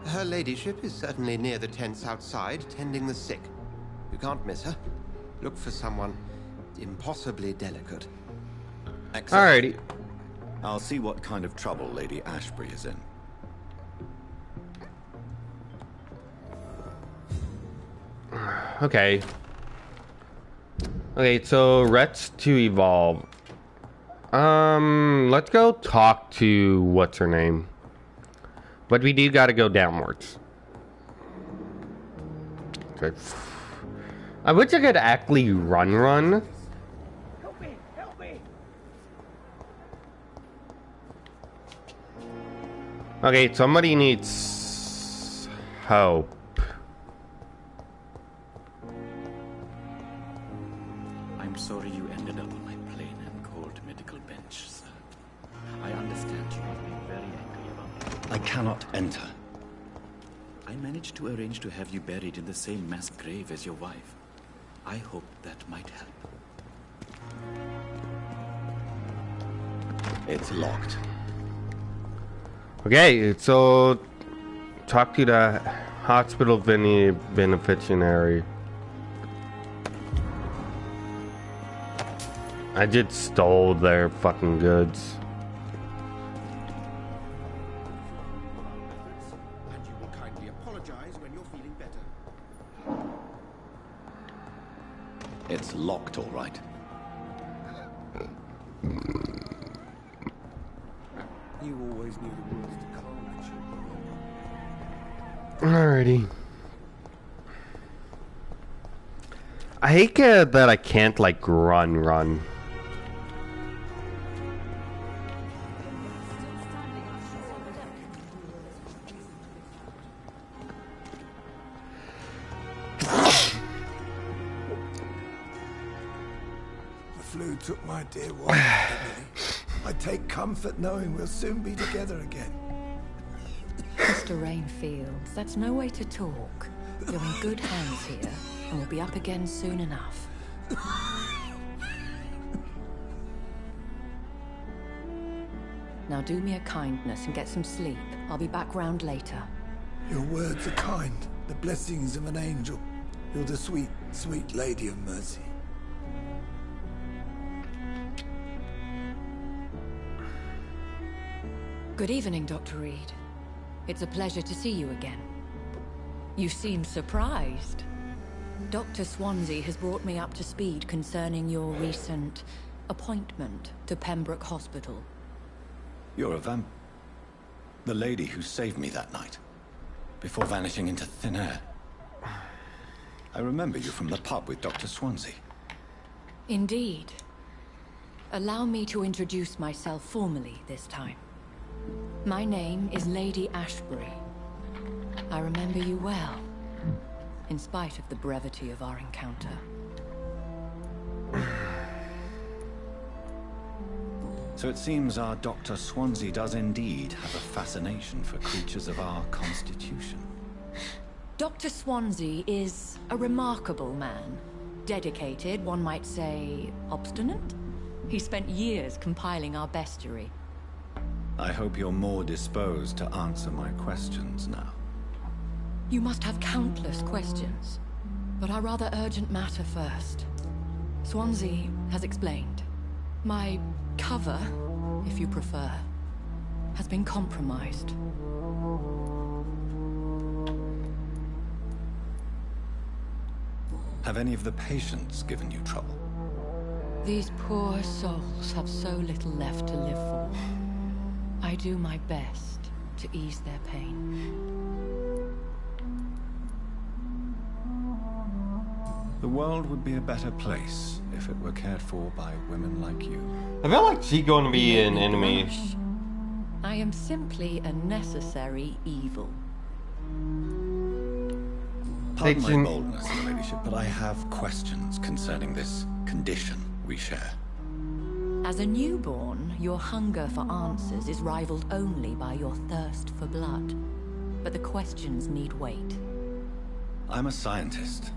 Her ladyship is certainly near the tents outside, tending the sick. You can't miss her. Look for someone impossibly delicate. Excellent. Alrighty. I'll see what kind of trouble Lady Ashbury is in. Okay. Okay, so Rets to evolve. Let's go talk to what's her name. But we do gotta go downwards. Okay. I wish I could actually run. Help me! Help me! Okay, somebody needs help. I'm sorry you ended up on my plain and cold medical bench, sir. I understand you have been very angry about it. I cannot enter. I managed to arrange to have you buried in the same mass grave as your wife. I hope that might help. It's locked. Okay, so talk to the hospital beneficiary. I just stole their fucking goods. And you will kindly apologize when you're feeling better. It's locked, all right. You always knew the world to come, Alrighty. I hate that I can't like run. The flu took my dear wife, didn't it? I take comfort knowing we'll soon be together again. Mr. Rainfields, that's no way to talk. You're in good hands here, and we'll be up again soon enough. Now do me a kindness and get some sleep. I'll be back round later. Your words are kind, the blessings of an angel. You're the sweet, sweet Lady of Mercy. Good evening, Dr. Reed. It's a pleasure to see you again. You seem surprised. Dr. Swansea has brought me up to speed concerning your recent appointment to Pembroke Hospital. You're a the lady who saved me that night, before vanishing into thin air. I remember you from the pub with Dr. Swansea. Indeed. Allow me to introduce myself formally this time. My name is Lady Ashbury. I remember you well, in spite of the brevity of our encounter. So it seems our Dr. Swansea does indeed have a fascination for creatures of our constitution. Dr. Swansea is a remarkable man. Dedicated, one might say, obstinate. He spent years compiling our bestiary. I hope you're more disposed to answer my questions now. You must have countless questions, but our rather urgent matter first. Swansea has explained. My cover, if you prefer, has been compromised. Have any of the patients given you trouble? These poor souls have so little left to live for. I do my best to ease their pain. The world would be a better place if it were cared for by women like you. I feel like she's going to be an enemy. I am simply a necessary evil. Pardon my boldness, Your Ladyship, but I have questions concerning this condition we share. As a newborn, your hunger for answers is rivaled only by your thirst for blood. But the questions need wait. I'm a scientist.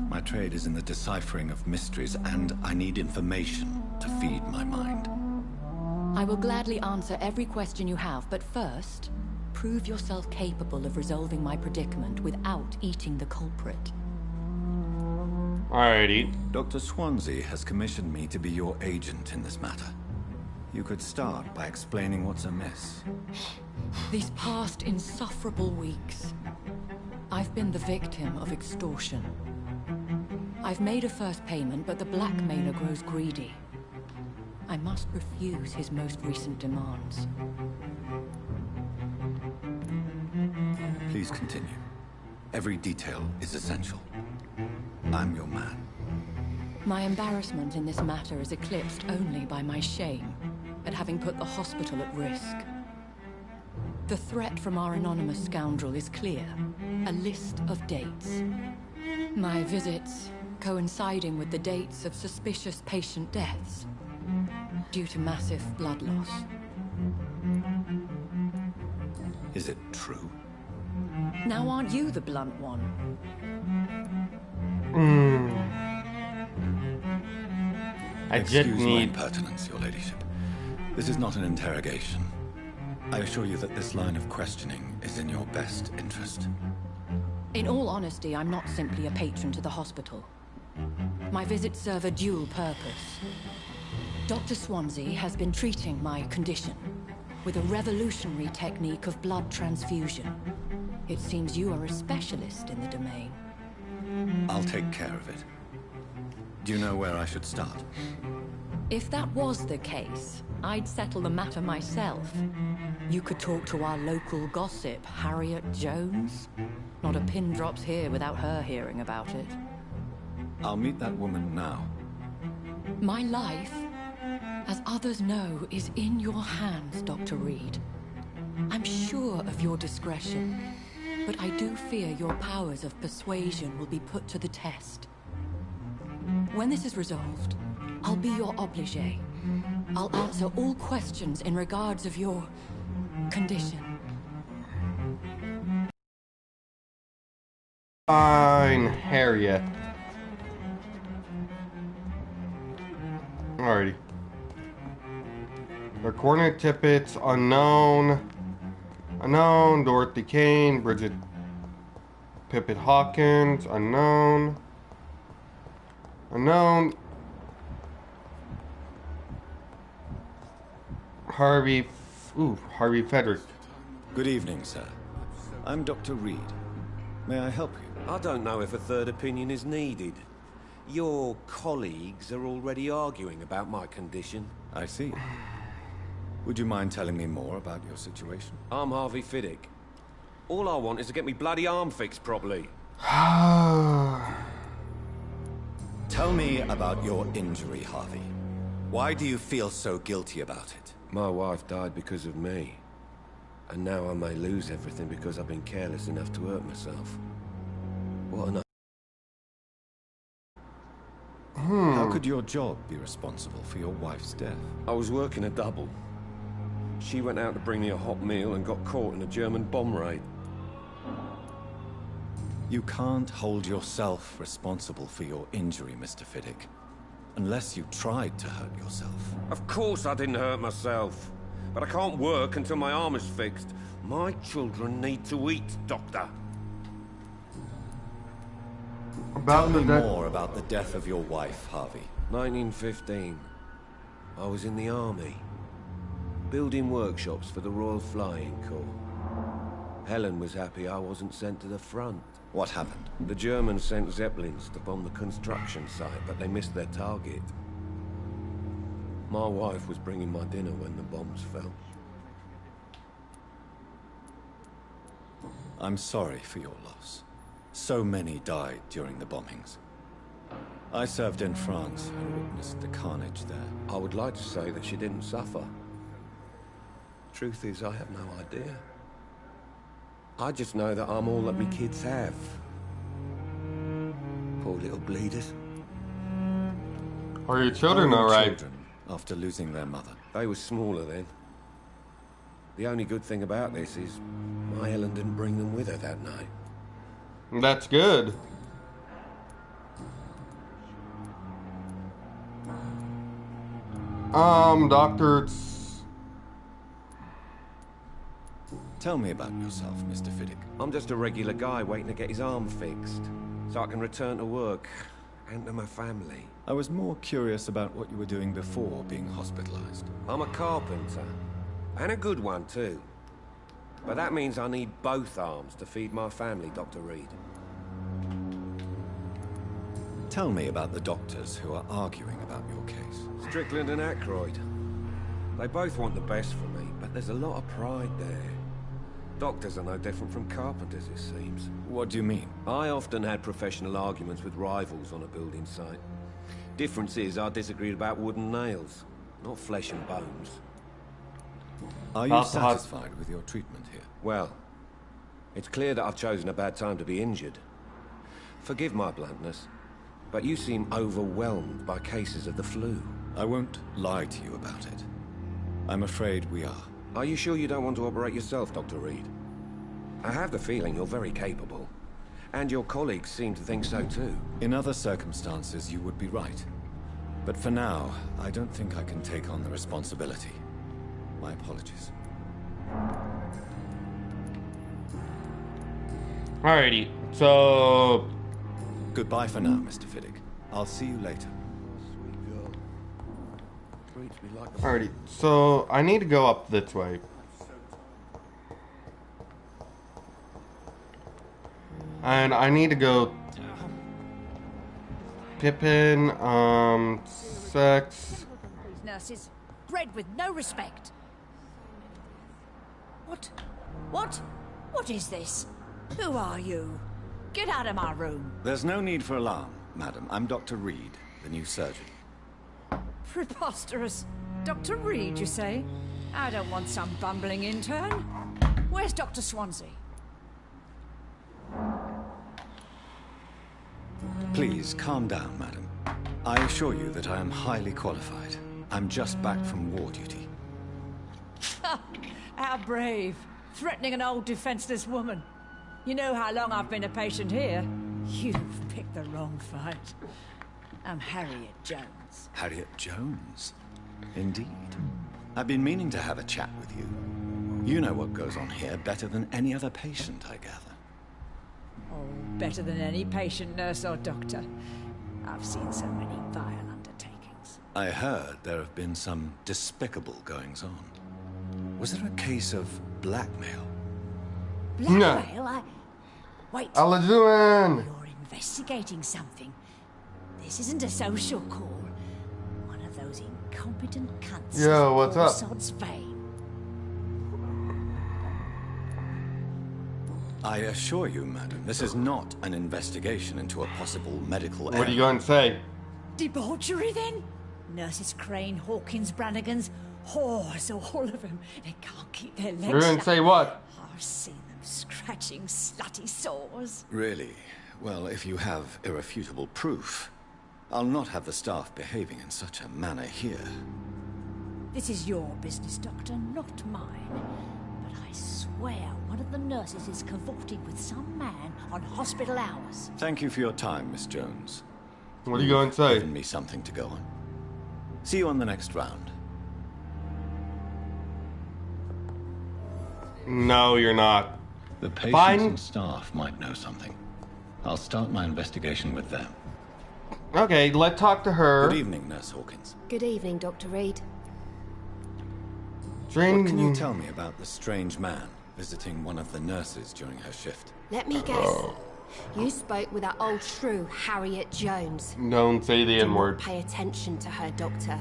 My trade is in the deciphering of mysteries, and I need information to feed my mind. I will gladly answer every question you have, but first, prove yourself capable of resolving my predicament without eating the culprit. Alrighty. Dr. Swansea has commissioned me to be your agent in this matter. You could start by explaining what's amiss. These past insufferable weeks, I've been the victim of extortion. I've made a first payment, but the blackmailer grows greedy. I must refuse his most recent demands. Please continue. Every detail is essential. I'm your man. My embarrassment in this matter is eclipsed only by my shame at having put the hospital at risk. The threat from our anonymous scoundrel is clear. A list of dates. My visits coinciding with the dates of suspicious patient deaths due to massive blood loss. Is it true? Now aren't you the blunt one? Excuse my impertinence, Your Ladyship. This is not an interrogation. I assure you that this line of questioning is in your best interest. In all honesty, I'm not simply a patron to the hospital. My visits serve a dual purpose. Dr. Swansea has been treating my condition with a revolutionary technique of blood transfusion. It seems you are a specialist in the domain. I'll take care of it. Do you know where I should start? If that was the case, I'd settle the matter myself. You could talk to our local gossip, Harriet Jones. Not a pin drops here without her hearing about it. I'll meet that woman now. My life, as others know, is in your hands, Dr. Reed. I'm sure of your discretion, but I do fear your powers of persuasion will be put to the test. When this is resolved, I'll be your obligé. I'll answer all questions in regards of your condition. Fine, Harriet. Alrighty. The coordinate tippets unknown. Unknown. Dorothy Kane. Bridget Pippet Hawkins. Unknown. Unknown. Harvey Frederick. Good evening, sir. I'm Dr. Reed. May I help you? I don't know if a third opinion is needed. Your colleagues are already arguing about my condition. I see. Would you mind telling me more about your situation? I'm Harvey Fiddick. All I want is to get me bloody arm fixed properly. Tell me about your injury, Harvey. Why do you feel so guilty about it? My wife died because of me. And now I may lose everything because I've been careless enough to hurt myself. What an... How could your job be responsible for your wife's death? I was working a double. She went out to bring me a hot meal and got caught in a German bomb raid. You can't hold yourself responsible for your injury, Mr. Fiddick. Unless you tried to hurt yourself. Of course I didn't hurt myself. But I can't work until my arm is fixed. My children need to eat, Doctor. Tell me more about the death of your wife, Harvey. 1915. I was in the army. Building workshops for the Royal Flying Corps. Helen was happy I wasn't sent to the front. What happened? The Germans sent Zeppelins to bomb the construction site, but they missed their target. My wife was bringing my dinner when the bombs fell. I'm sorry for your loss. So many died during the bombings. I served in France and witnessed the carnage there. I would like to say that she didn't suffer. Truth is, I have no idea. I just know that I'm all that me kids have. Poor little bleeders. Are your children How are your alright? children after losing their mother? They were smaller then. The only good thing about this is my Ellen didn't bring them with her that night. That's good. Doctor. Tell me about yourself, Mr. Fiddick. I'm just a regular guy waiting to get his arm fixed, so I can return to work and to my family. I was more curious about what you were doing before being hospitalized. I'm a carpenter, and a good one too. But that means I need both arms to feed my family, Dr. Reed. Tell me about the doctors who are arguing about your case. Strickland and Aykroyd. They both want the best for me, but there's a lot of pride there. Doctors are no different from carpenters, it seems. What do you mean? I often had professional arguments with rivals on a building site. Difference is, I disagreed about wooden nails, not flesh and bones. Are you satisfied with your treatment here? Well, it's clear that I've chosen a bad time to be injured. Forgive my bluntness, but you seem overwhelmed by cases of the flu. I won't lie to you about it. I'm afraid we are. Are you sure you don't want to operate yourself, Dr. Reed? I have the feeling you're very capable. And your colleagues seem to think so too. In other circumstances, you would be right. But for now, I don't think I can take on the responsibility. My apologies. Alrighty, so... Goodbye for now, Mr. Fiddick. I'll see you later. Alrighty, so I need to go up this way. And I need to go... Pippin, sex... These nurses, bred with no respect. What? What is this? Who are you? Get out of my room. There's no need for alarm, madam. I'm Dr. Reed, the new surgeon. Preposterous. Dr. Reed, you say? I don't want some bumbling intern. Where's Dr. Swansea? Please, calm down, madam. I assure you that I am highly qualified. I'm just back from war duty. How brave. Threatening an old defenseless woman. You know how long I've been a patient here? You've picked the wrong fight. I'm Harriet Jones. Harriet Jones? Indeed. I've been meaning to have a chat with you. You know what goes on here better than any other patient, I gather. Oh, better than any patient, nurse or doctor. I've seen so many vile undertakings. I heard there have been some despicable goings-on. Was there a case of blackmail? Blackmail? Wait. Alajuan! You're investigating something. This isn't a social call. One of those incompetent cunts. Yo, what's up? Sod's fame. I assure you, madam, this is not an investigation into a possible medical error. What are you going to say? Debauchery, then? Nurses Crane, Hawkins, Branagans, whores, all of them. They can't keep their legs You're going to shut. say what? I've seen them scratching slutty sores. Really? Well, if you have irrefutable proof, I'll not have the staff behaving in such a manner here. This is your business, Doctor, not mine. But I swear one of the nurses is cavorting with some man on hospital hours. Thank you for your time, Miss Jones. What are you going to say? Given me something to go on. See you on the next round. No, you're not. The patients Fine. and staff might know something. I'll start my investigation with them. Okay, let's talk to her. Good evening, Nurse Hawkins. Good evening, Dr. Reed. What can you tell me about the strange man visiting one of the nurses during her shift? Let me guess. You spoke with that old shrew, Harriet Jones. Don't say the Do not N-word. pay attention to her, Doctor.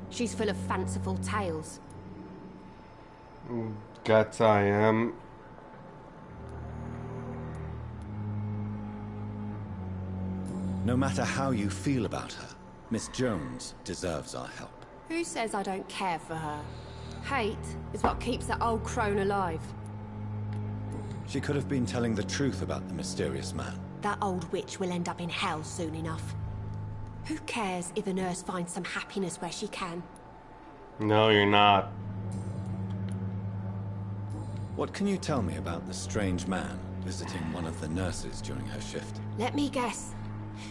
She's full of fanciful tales. Guts I am. No matter how you feel about her, Miss Jones deserves our help. Who says I don't care for her? Hate is what keeps that old crone alive. She could have been telling the truth about the mysterious man. That old witch will end up in hell soon enough. Who cares if a nurse finds some happiness where she can? No, you're not. What can you tell me about the strange man visiting one of the nurses during her shift? Let me guess.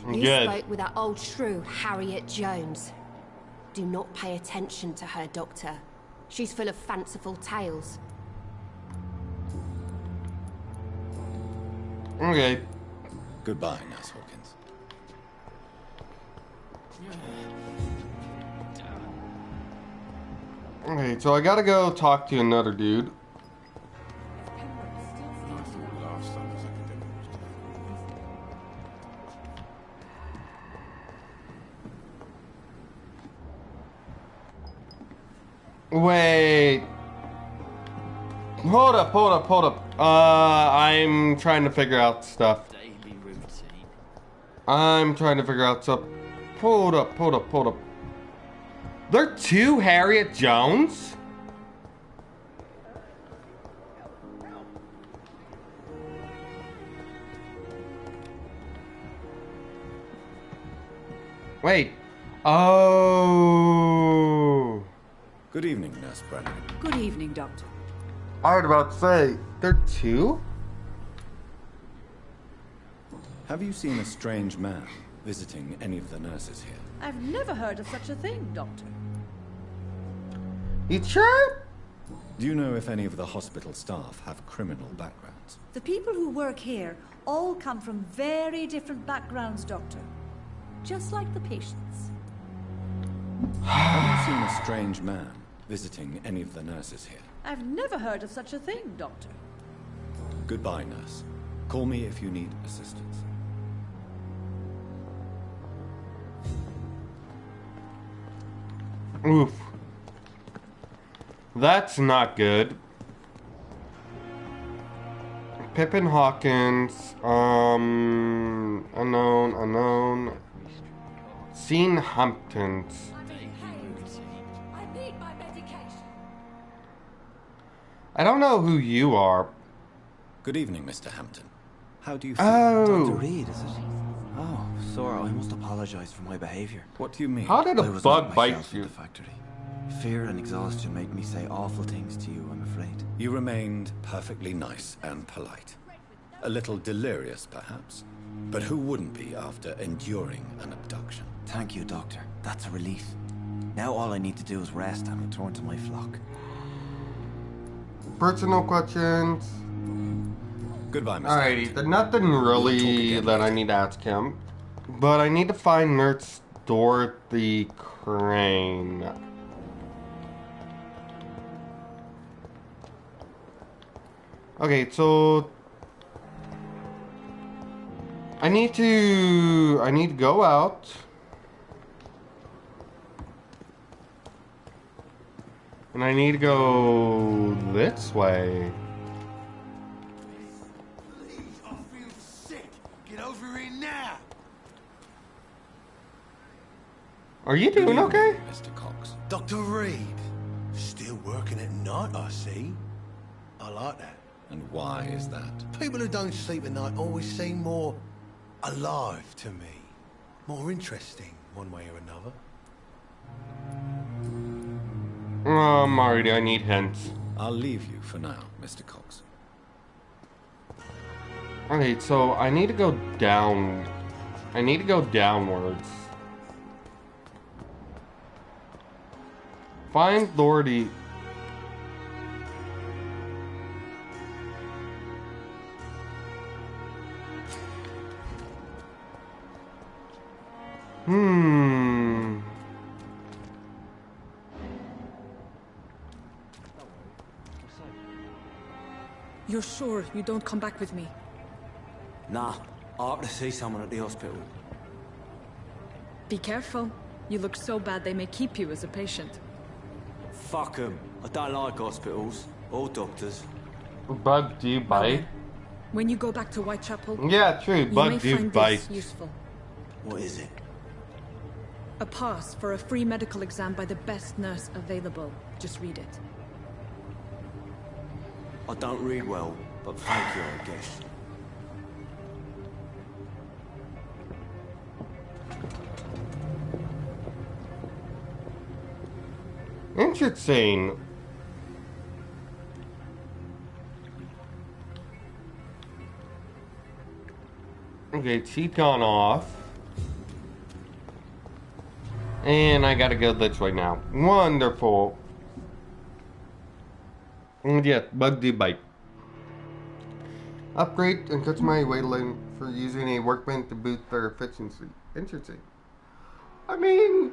You spoke with that old shrew, Harriet Jones. Do not pay attention to her, Doctor. She's full of fanciful tales. Okay. Goodbye, Nurse Hawkins. Okay, so I gotta go talk to another dude. Wait. Hold up. I'm trying to figure out stuff. I'm trying to figure out stuff. Hold up. There are two Harriet Jones? Wait. Oh. Good evening, Nurse Branaghan. Good evening, Doctor. I was about to say, there are two? Have you seen a strange man visiting any of the nurses here? I've never heard of such a thing, Doctor. You sure? Do you know if any of the hospital staff have criminal backgrounds? The people who work here all come from very different backgrounds, Doctor. Just like the patients. Have you seen a strange man visiting any of the nurses here? I've never heard of such a thing, Doctor. Goodbye, nurse. Call me if you need assistance. Oof. That's not good. Pippin Hawkins, unknown. Seen Hamptons. I need my medication. I don't know who you are. Good evening, Mr. Hampton. How do you feel? Oh. Dr. Reed, is it? Oh, Sora, I must apologize for my behavior. What do you mean? How did a I was bug not bite myself you? at the factory. Fear and exhaustion made me say awful things to you, I'm afraid. You remained perfectly nice and polite. A little delirious, perhaps. But who wouldn't be after enduring an abduction? Thank you, Doctor. That's a relief. Now all I need to do is rest and return to my flock. Personal questions. Goodbye, Mr. Alrighty, there's nothing really that I need to ask him. But I need to find Nurse Dorothy Crane. Okay, so I need to go out. And I need to go this way. Please, I feel sick. Get over here now. Are you doing okay? Mr. Cox. Dr. Reed. Still working at night, I see. I like that. And why is that? People who don't sleep at night always seem more alive to me. More interesting, one way or another. Alrighty, I need hints. I'll leave you for now, Mr. Cox. Okay, so I need to go down. I need to go downwards. Find Dorothy. You're sure you don't come back with me? Nah, I ought to see someone at the hospital. Be careful. You look so bad they may keep you as a patient. Fuck 'em. I don't like hospitals or doctors. Bug do bite? When you go back to Whitechapel, Yeah, true. you Bug may do find bite. this useful. What is it? A pass for a free medical exam by the best nurse available. Just read it. I don't read well, but thank you, I guess. Interesting. Okay, she's gone off. And I gotta go this way now. Wonderful. And yes, Bugsy Bite. Upgrade and customize weight for using a workbench to boost their efficiency. Interesting. I mean,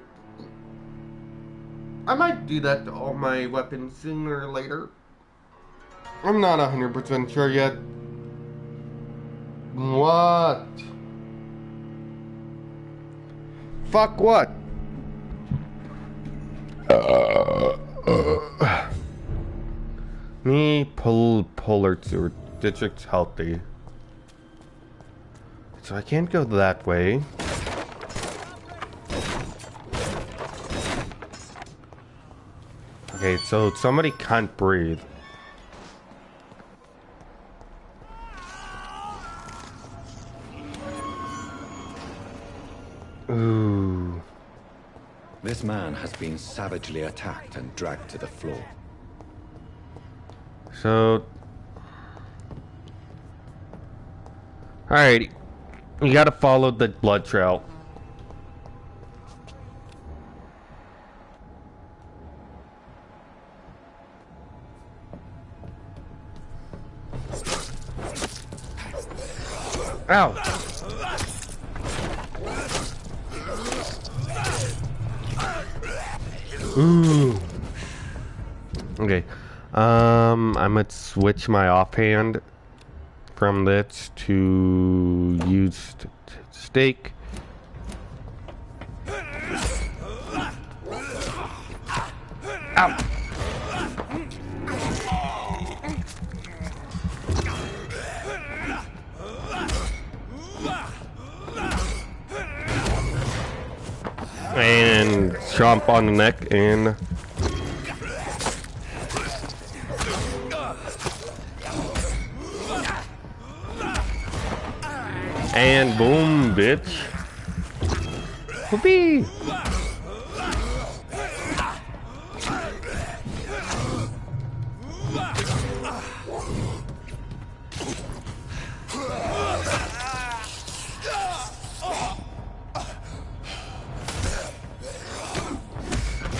I might do that to all my weapons sooner or later. I'm not 100% sure yet. What? Fuck what? Me, polar sewer. District's healthy. So I can't go that way. Okay, so somebody can't breathe. Ooh. This man has been savagely attacked and dragged to the floor. So... Alrighty. You gotta follow the blood trail. Ow! Ooh. Okay. I'm gonna switch my offhand from this to use steak. Ow! And chomp on the neck and boom, bitch. Whoopee!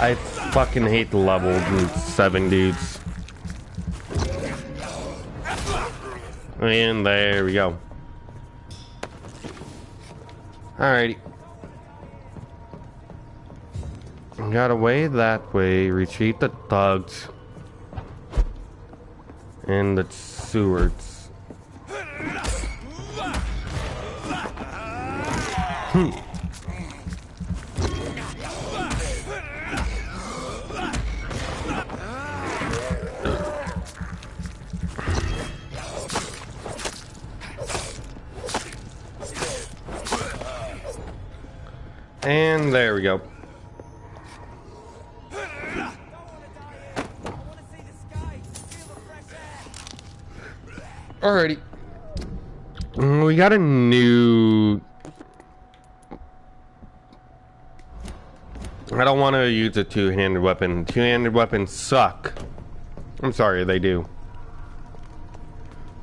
I fucking hate the level 7 dudes. And there we go. Alrighty. Got away that way. Retreat the thugs. And the stewards. And there we go. Alrighty. We got a new... I don't want to use a two-handed weapon. Two-handed weapons suck. I'm sorry, they do.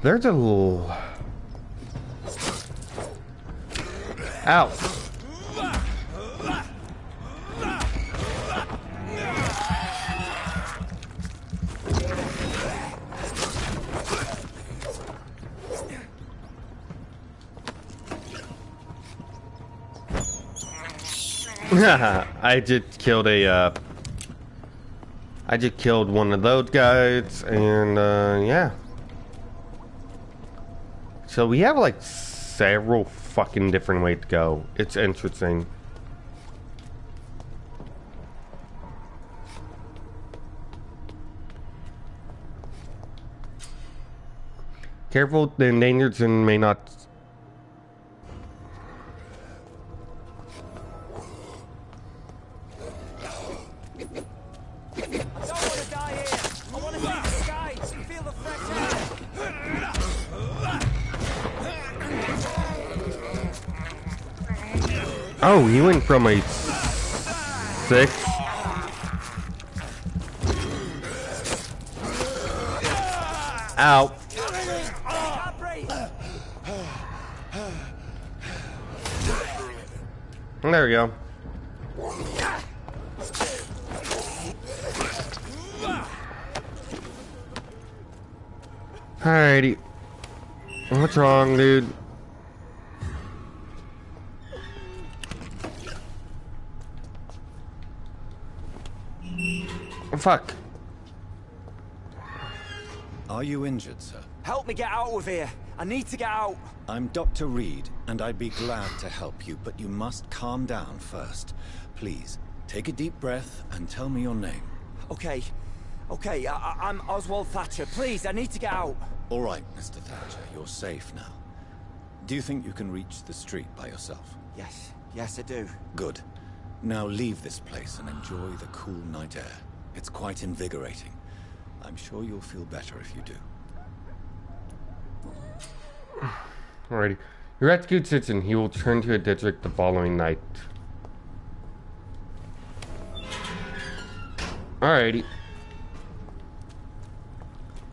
There's a little... Ow. I just killed a, I just killed one of those guys, and, yeah. So we have, like, several fucking different ways to go. It's interesting. Careful, the endangered may not... Oh, he went from a 6. Ow. There we go. Alrighty. What's wrong, dude? Fuck. Are you injured, sir? Help me get out of here. I need to get out. I'm Dr. Reed, and I'd be glad to help you, but you must calm down first. Please, take a deep breath and tell me your name. Okay. Okay, I'm Oswald Thatcher. Please, I need to get out. All right, Mr. Thatcher, you're safe now. Do you think you can reach the street by yourself? Yes. Yes, I do. Good. Now leave this place and enjoy the cool night air. It's quite invigorating. I'm sure you'll feel better if you do. Alrighty. Your rescued citizen. He will return to a district the following night. Alrighty.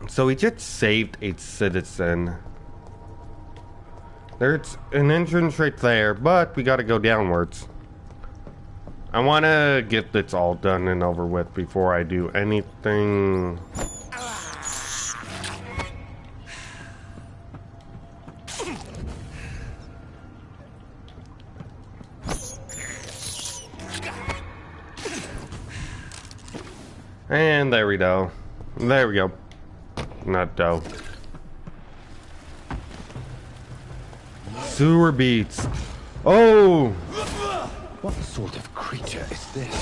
So we just saved a citizen. There's an entrance right there, but we gotta go downwards. I wanna get this all done and over with before I do anything. And there we go. There we go. Not dough. Sewer beats. Oh! What sort of creature is this?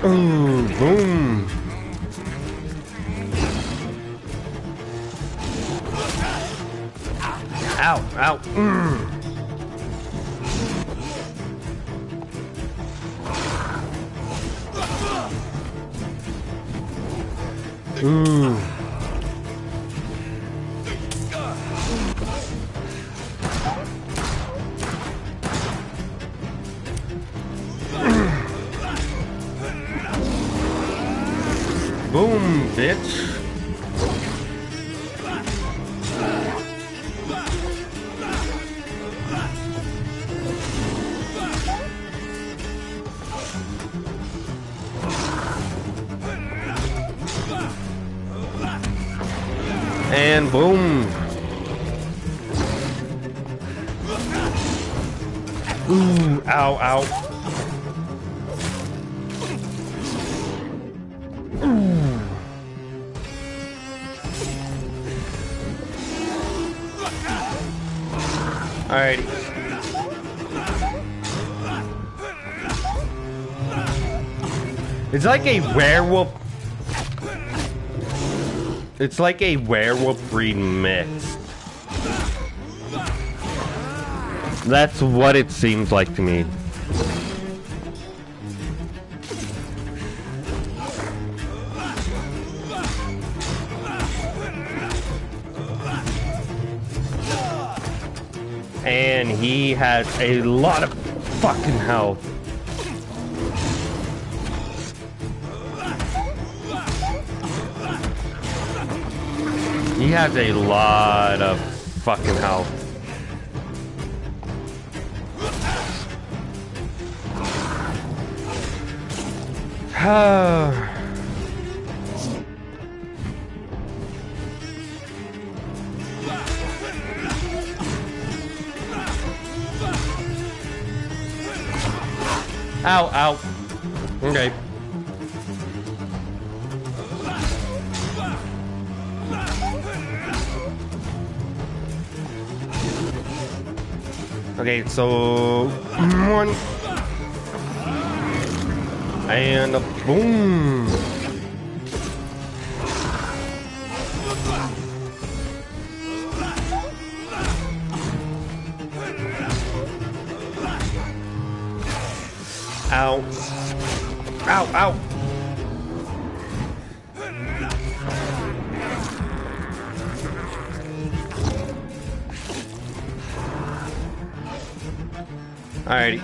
Ooh, boom. Ow, ow. Ooh. Boom, bitch. And boom. Ooh, ow, ow. Ooh. Alrighty. It's like a werewolf. It's like a werewolf breed mix. That's what it seems like to me. And he has a lot of fucking health. He has a lot of fucking health. Ow, ow. Okay. Okay, so one and a boom. Ow. Ow, ow. Alrighty.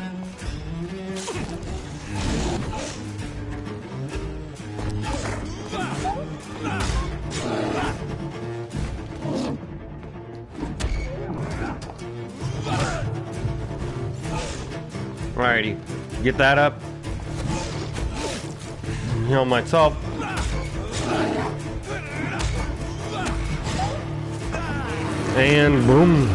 Alrighty. Get that up. Heal myself. And boom.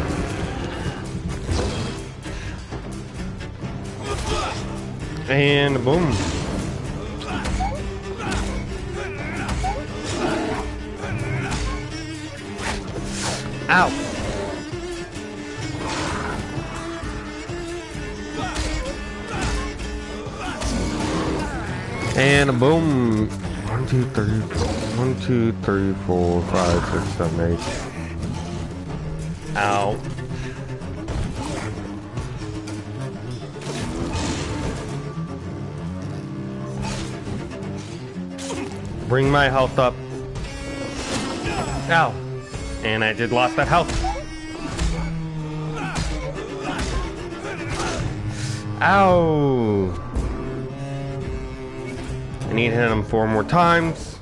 And boom. Ow. And boom. 1, 2, 3, 1, 2, 3, 4, 5, 6, 7, 8. Ow. Bring my health up. Ow. And I did lost that health. Ow. I need to hit him 4 more times.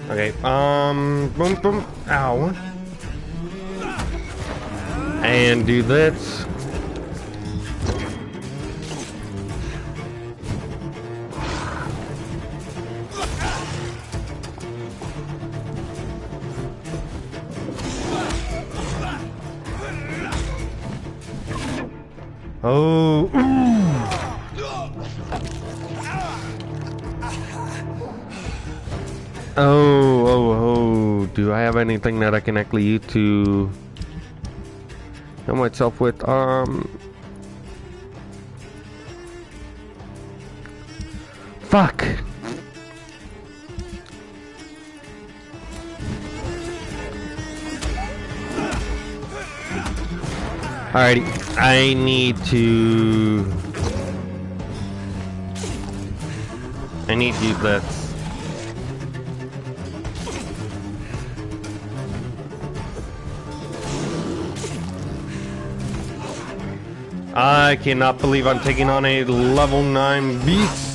Okay, boom, boom, ow. And do this. Oh. Oh. Do I have anything that I can actually use to heal myself with? Fuck. Alrighty, I need to use this. I cannot believe I'm taking on a level 9 beast.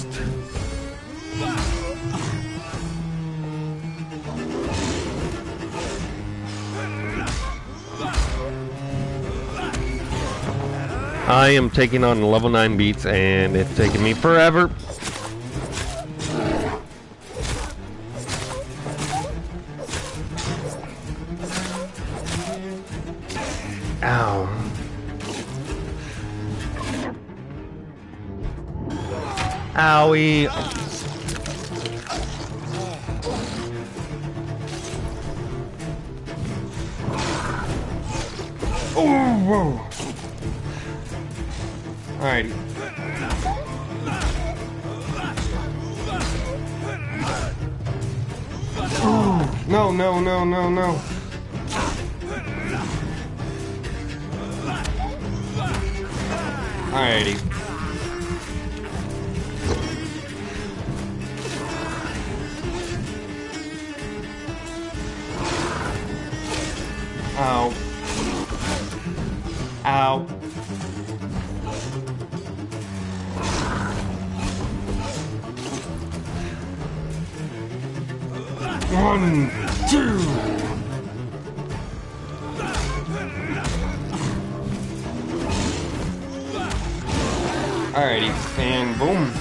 I am taking on level 9 beats and it's taking me forever. Ow. Owie. Oh, whoa. Alrighty. No. Alrighty. Ow. Ow. One, two. Alrighty, and boom.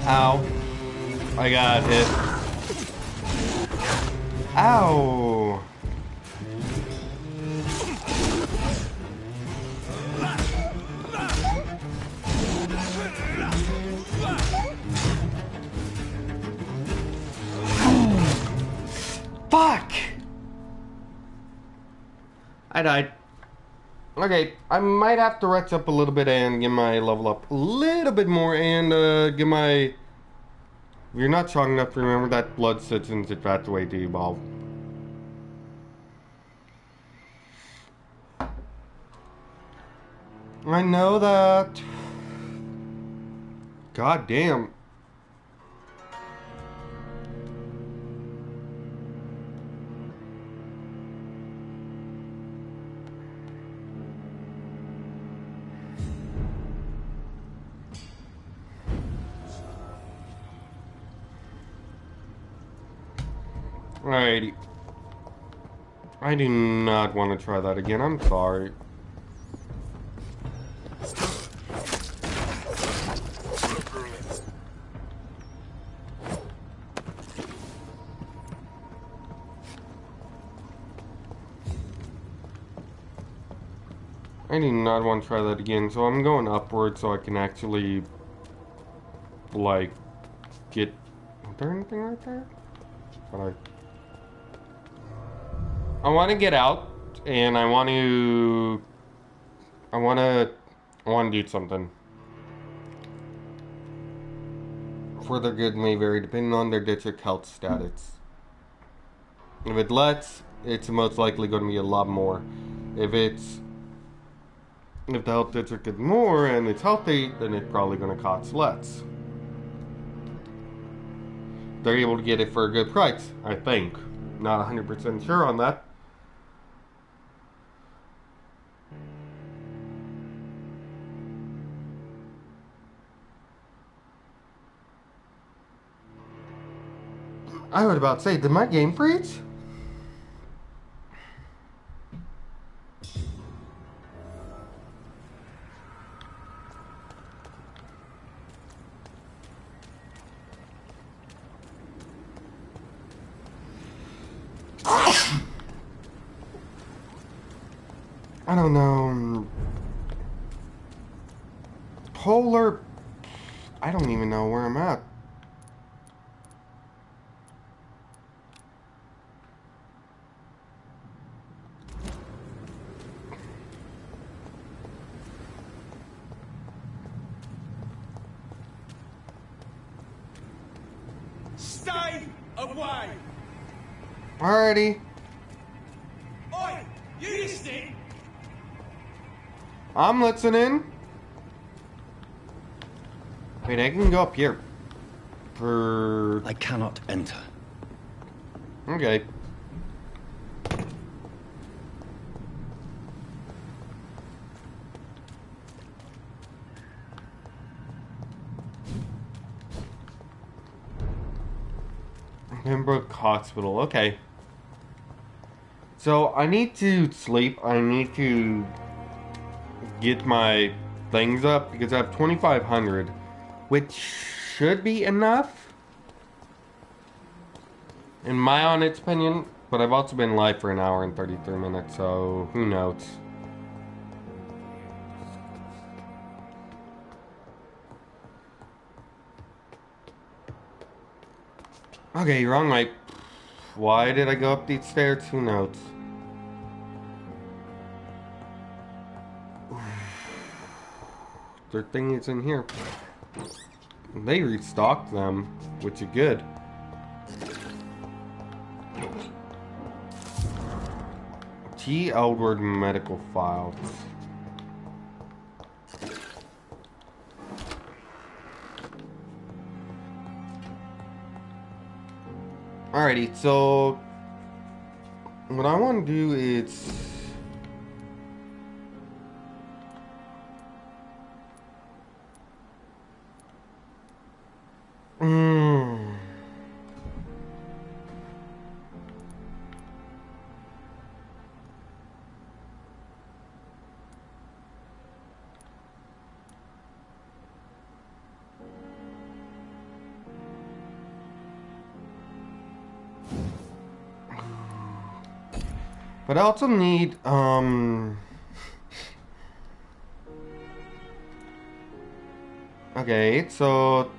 Ow. I got hit. Ow. Fuck! I died. Okay, I might have to retch up a little bit and get my level up a little bit more and get my... If you're not strong enough to remember that blood citizens if that's the way to evolve. I know that. God damn. Alrighty. I do not want to try that again. I'm sorry. I do not want to try that again, so I'm going upward so I can actually, like, get... Is there anything right there? I want to get out, and I want to do something. Further good may vary depending on their district health status. If it lets, it's most likely going to be a lot more. If the health district is more and it's healthy, then it's probably going to cost less. They're able to get it for a good price, I think. Not 100% sure on that. I was about to say, did my game freeze? I don't know. Polar... I don't even know where I'm at. Stay away! Alrighty. Oi! You listening? I'm listening. Wait, I can go up here. I cannot enter. Okay. Pembroke Hospital, okay. So, I need to sleep. I need to get my things up because I have 2,500, which should be enough, in my honest opinion. But I've also been live for an hour and 33 minutes, so who knows. Okay, wrong way. Why did I go up these stairs? Who knows? Their thing is in here. They restocked them, which is good. T. Eldward medical files. Alrighty, so what I want to do is but I also need, okay, so,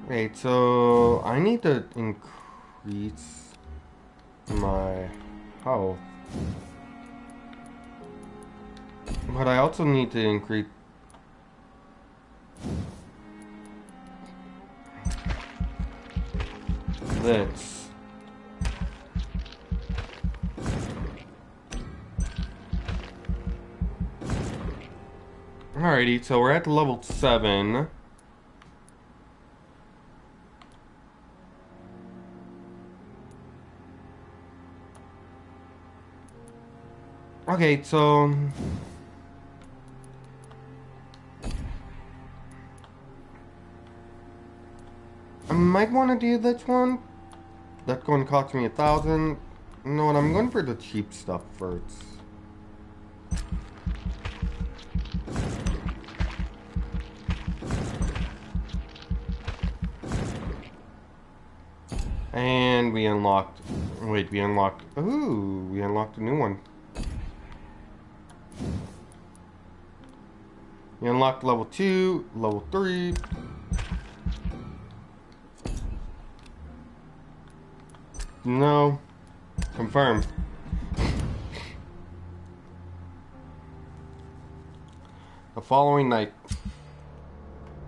Wait, so I need to increase my health. But I also need to increase this. Alrighty, so we're at level 7. Okay, so I might want to do this one. That's going to cost me 1,000. You know what? I'm going for the cheap stuff first. And we unlocked. Wait, we unlocked. Ooh, we unlocked a new one. We unlocked level 2, level 3. No. Confirm. The following night.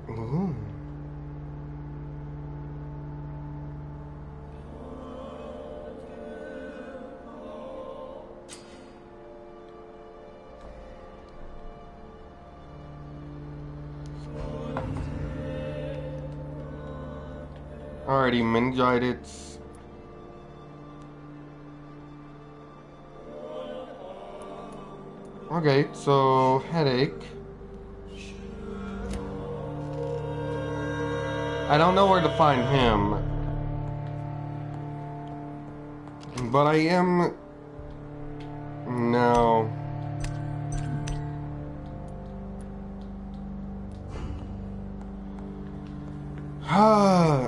Ooh. Alrighty, meningitis. Okay, so headache. I don't know where to find him, but I am now.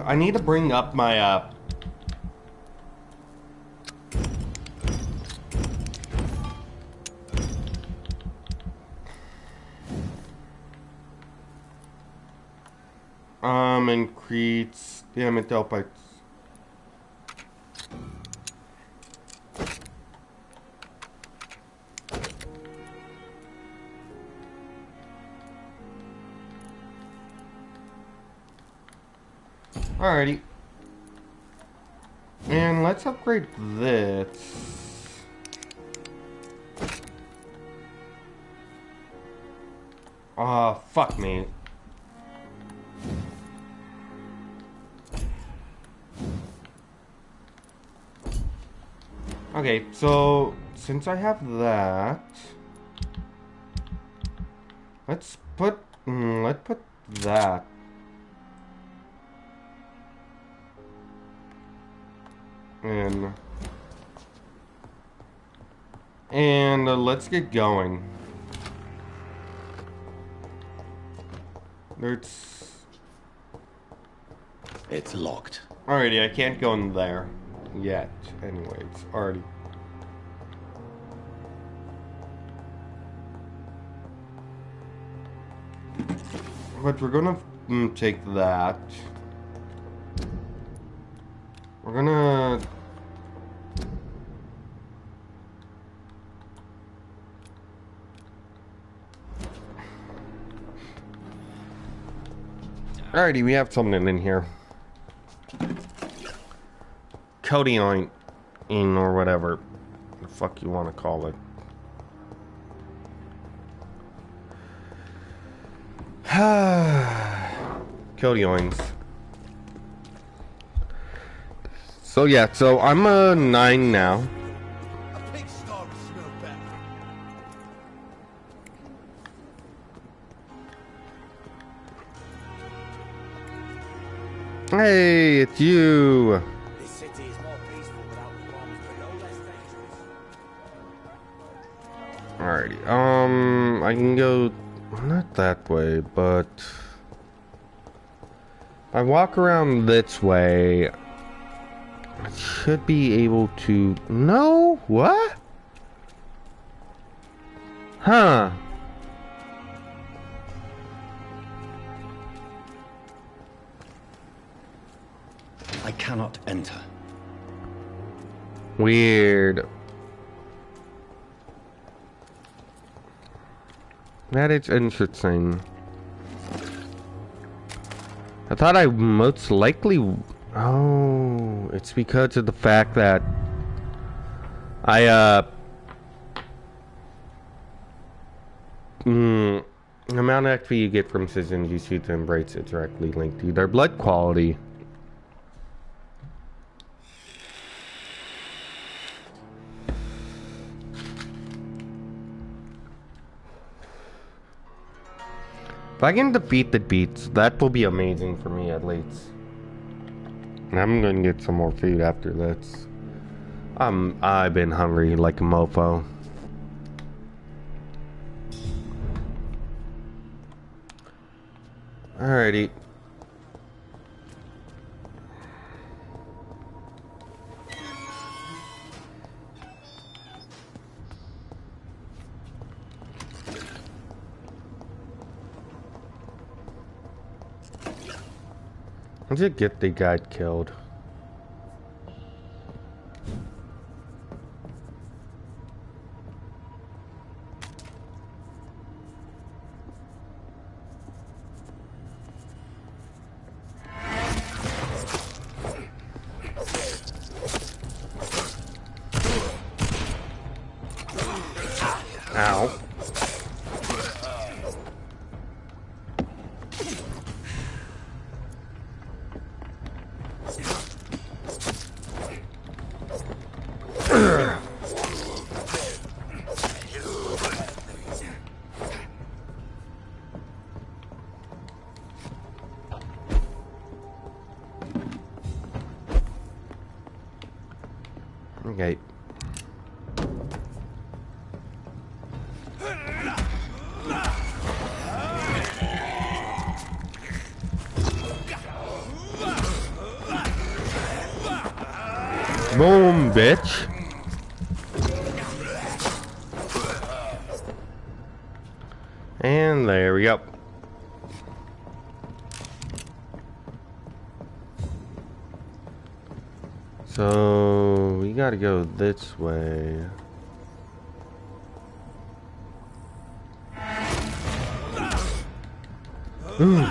I need to bring up my increase damn it, Delpites. Alrighty. And let's upgrade this. Fuck me. Okay, so since I have that, let's put that. And let's get going. It's locked. Alrighty, I can't go in there yet. Anyways, already. But we're gonna take that. We're gonna alrighty, we have something in here. Codeine or whatever the fuck you want to call it. Codeines. So yeah, so I'm a 9 now. Hey, it's you. This city is more peaceful without the bombs, but no less dangerous. Alrighty, I can go not that way, but if I walk around this way, I should be able to. No, what? Huh? cannot enter. Weird. That is interesting. I thought I most likely... Oh, it's because of the fact that the amount of XP you get from citizens you shoot to embrace it directly linked to their blood quality. If I can defeat the beats, that will be amazing for me at least. And I'm gonna get some more food after this. I've been hungry like a mofo. Alrighty. How'd you get the guy killed? Ow. Okay. Boom, bitch. And there we go. So we gotta go this way. Ooh.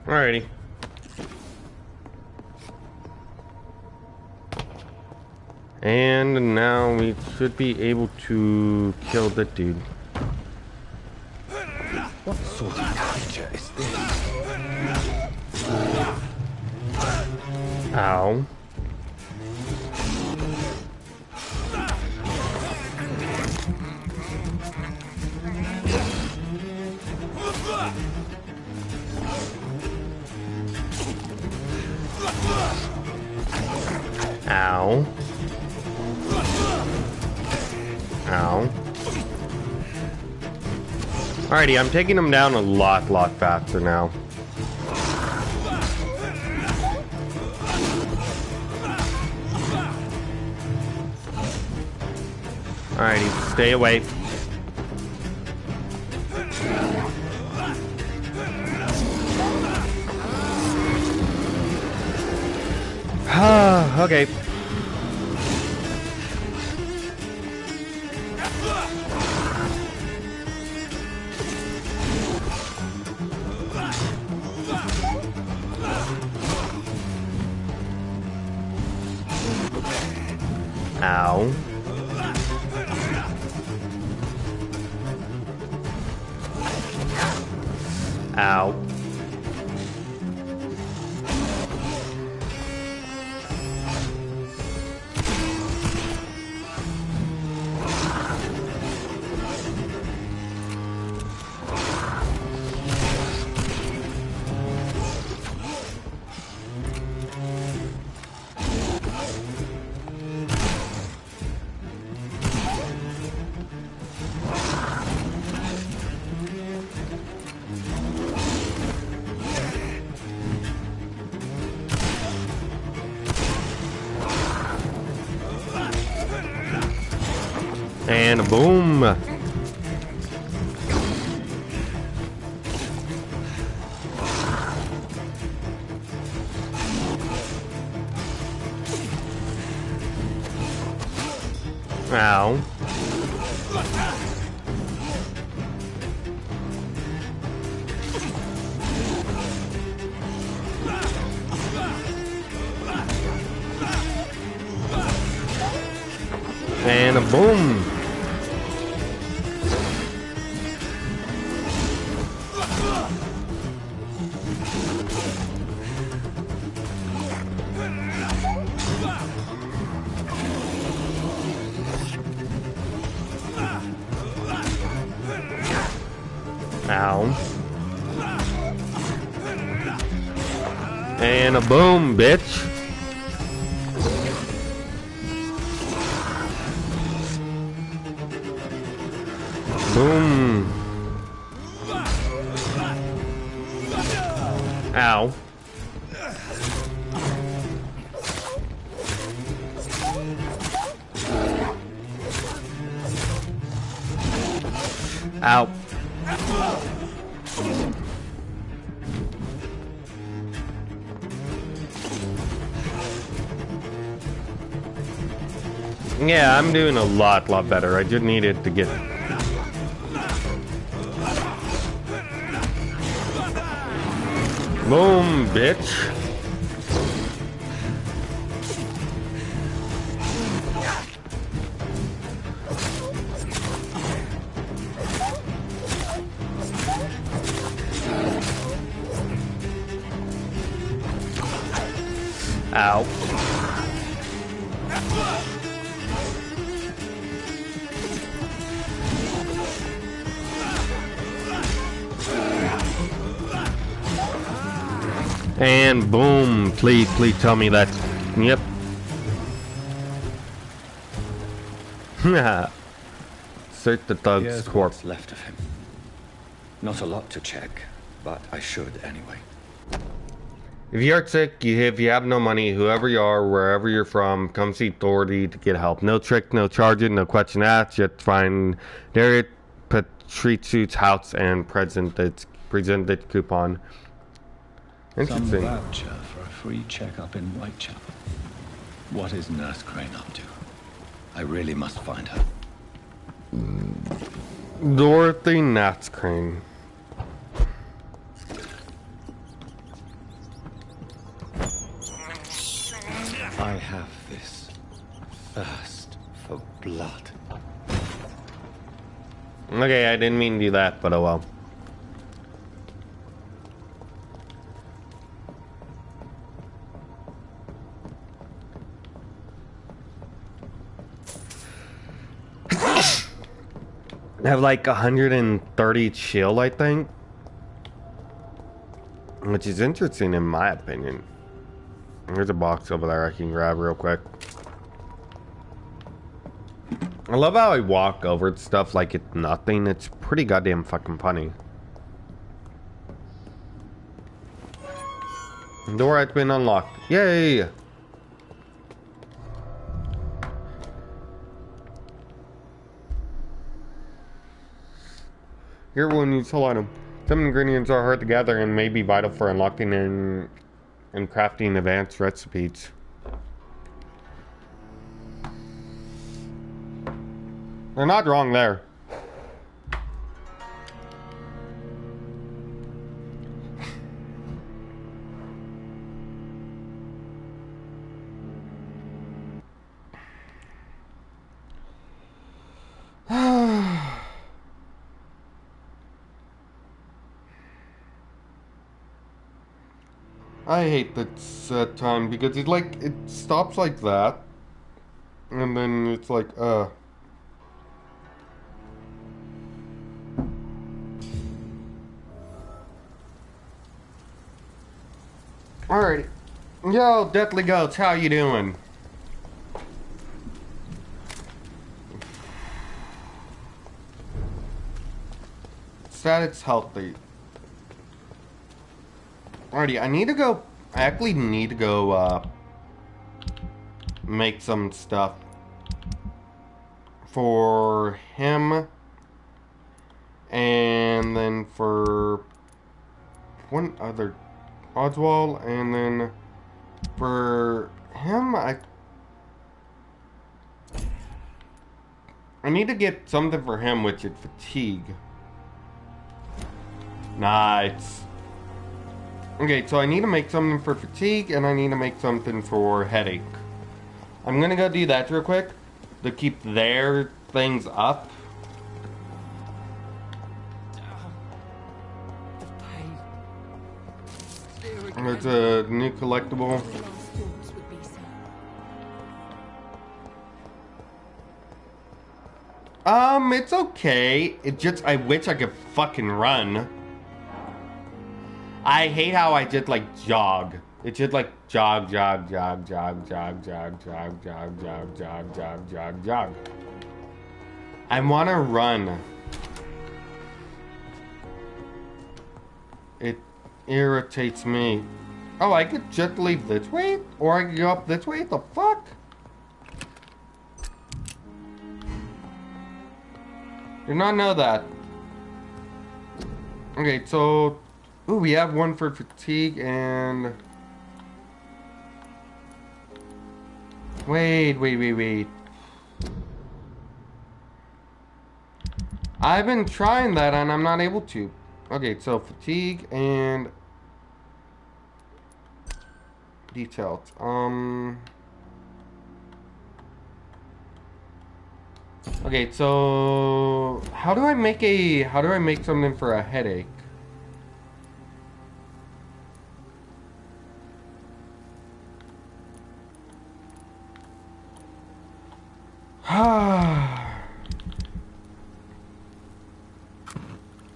Alrighty. And now we should be able to kill the dude. What sort of creature is this? Ow. Ow. Ow. Alrighty, I'm taking him down a lot faster now. Alrighty, stay away. Okay. Ow. Ow. And boom. Ow. And a boom. Ow. And a boom, bitch. Boom. Ow. Ow. Yeah, I'm doing a lot better. I just needed to get... Boom, bitch. Ow. And boom, please tell me that's... Yep. Search the thug's Here's corpse. what's left of him. Not a lot to check, but I should anyway. If you are sick, if you have no money, whoever you are, wherever you're from, come see DOROTHY to get help. No trick, no charging, no question asked. Just find Derek Patriciu's house and present its coupon. Some Interesting. voucher for a free checkup in Whitechapel. What is Nurse Crane up to? I really must find her. Dorothy Nats Crane. I have this thirst for blood. Okay, I didn't mean to do that, but oh well. I have like 130 shield, I think. Which is interesting in my opinion. There's a box over there I can grab real quick. I love how I walk over stuff like it's nothing. It's pretty goddamn fucking funny. Door has been unlocked. Yay! Here we'll need soul item. Some ingredients are hard to gather and may be vital for unlocking and crafting advanced recipes. They're not wrong there. I hate that set time because it stops like that, and then it's like Alrighty. Yo, Deathly Ghost, how you doing? Static's healthy. Alrighty, I actually need to go, make some stuff for him, and then for one other, Oswald, and then for him, I need to get something for him, which is fatigue. Nice. Okay, so I need to make something for fatigue, and I need to make something for headache. I'm gonna go do that real quick to keep their things up. And there's a new collectible. It's okay. It just, I wish I could fucking run. I hate how I just like jog. It just like jog, jog, jog, jog, jog, jog, jog, jog, jog, jog, jog, jog, jog. I want to run. It irritates me. Oh, I could just leave this way? Or I could go up this way? The fuck? Did not know that. Okay, so... Ooh, we have one for fatigue and... Wait. I've been trying that and I'm not able to. Okay, so fatigue and... Detailed. Okay, so... How do I make something for a headache?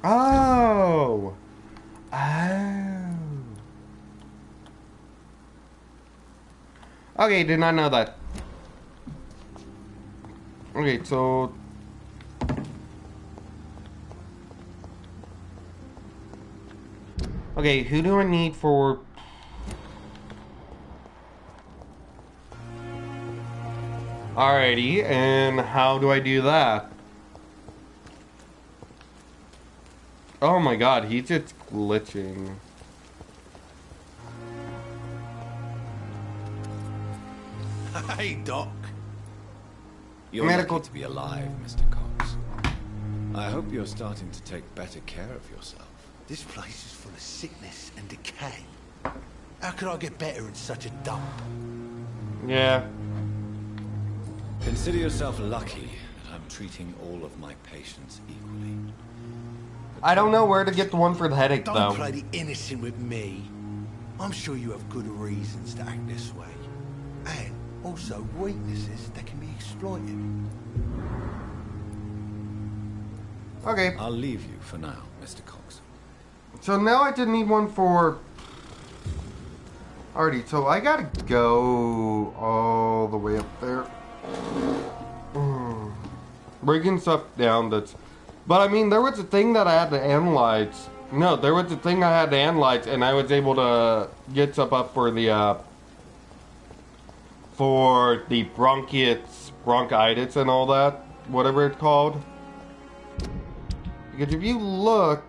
Oh. Okay, did not know that. Okay, so... Okay, who do I need for... Alrighty, and how do I do that? Oh my god, he's just glitching. Hey, Doc. You're lucky to be alive, Mr. Cox. I hope you're starting to take better care of yourself. This place is full of sickness and decay. How could I get better in such a dump? Yeah. Consider yourself lucky that I'm treating all of my patients equally. I don't know where to get the one for the headache, though. Don't play the innocent with me. I'm sure you have good reasons to act this way. And also weaknesses that can be exploited. Okay. I'll leave you for now, Mr. Cox. So now I just need one for... Alrighty, so I gotta go all the way up there. Breaking stuff down that's... But I mean, there was a thing that I had to analyze. No, there was a thing I had to analyze, and I was able to get stuff up for the bronchitis and all that, whatever it's called. Because if you look,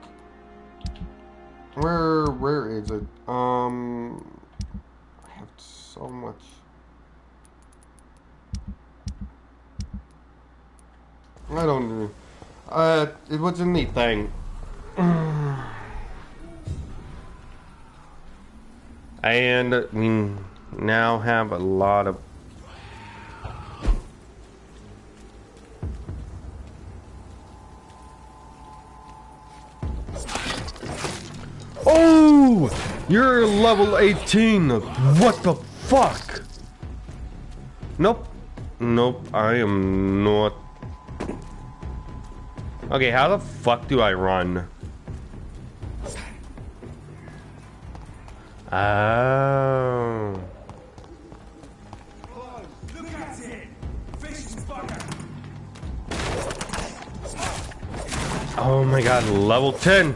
where is it? I have so much. I don't know. It was a neat thing. And we now have a lot of... Oh! You're level 18! What the fuck? Nope. Nope, I am not... Okay, how the fuck do I run? Oh. Look at it! Vicious bugger! Oh my god, level 10!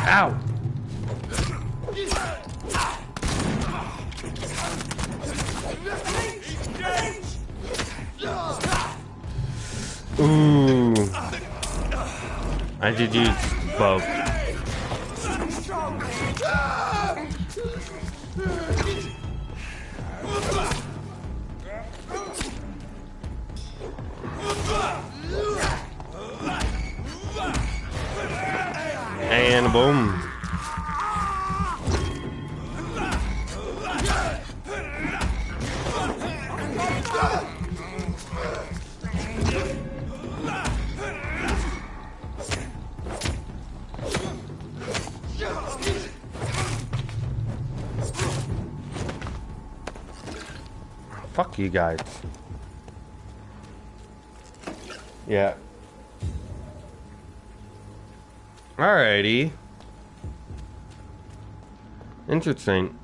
Ow! Ooh. I did use both. boom. Fuck you guys. Yeah. Alrighty. Interesting.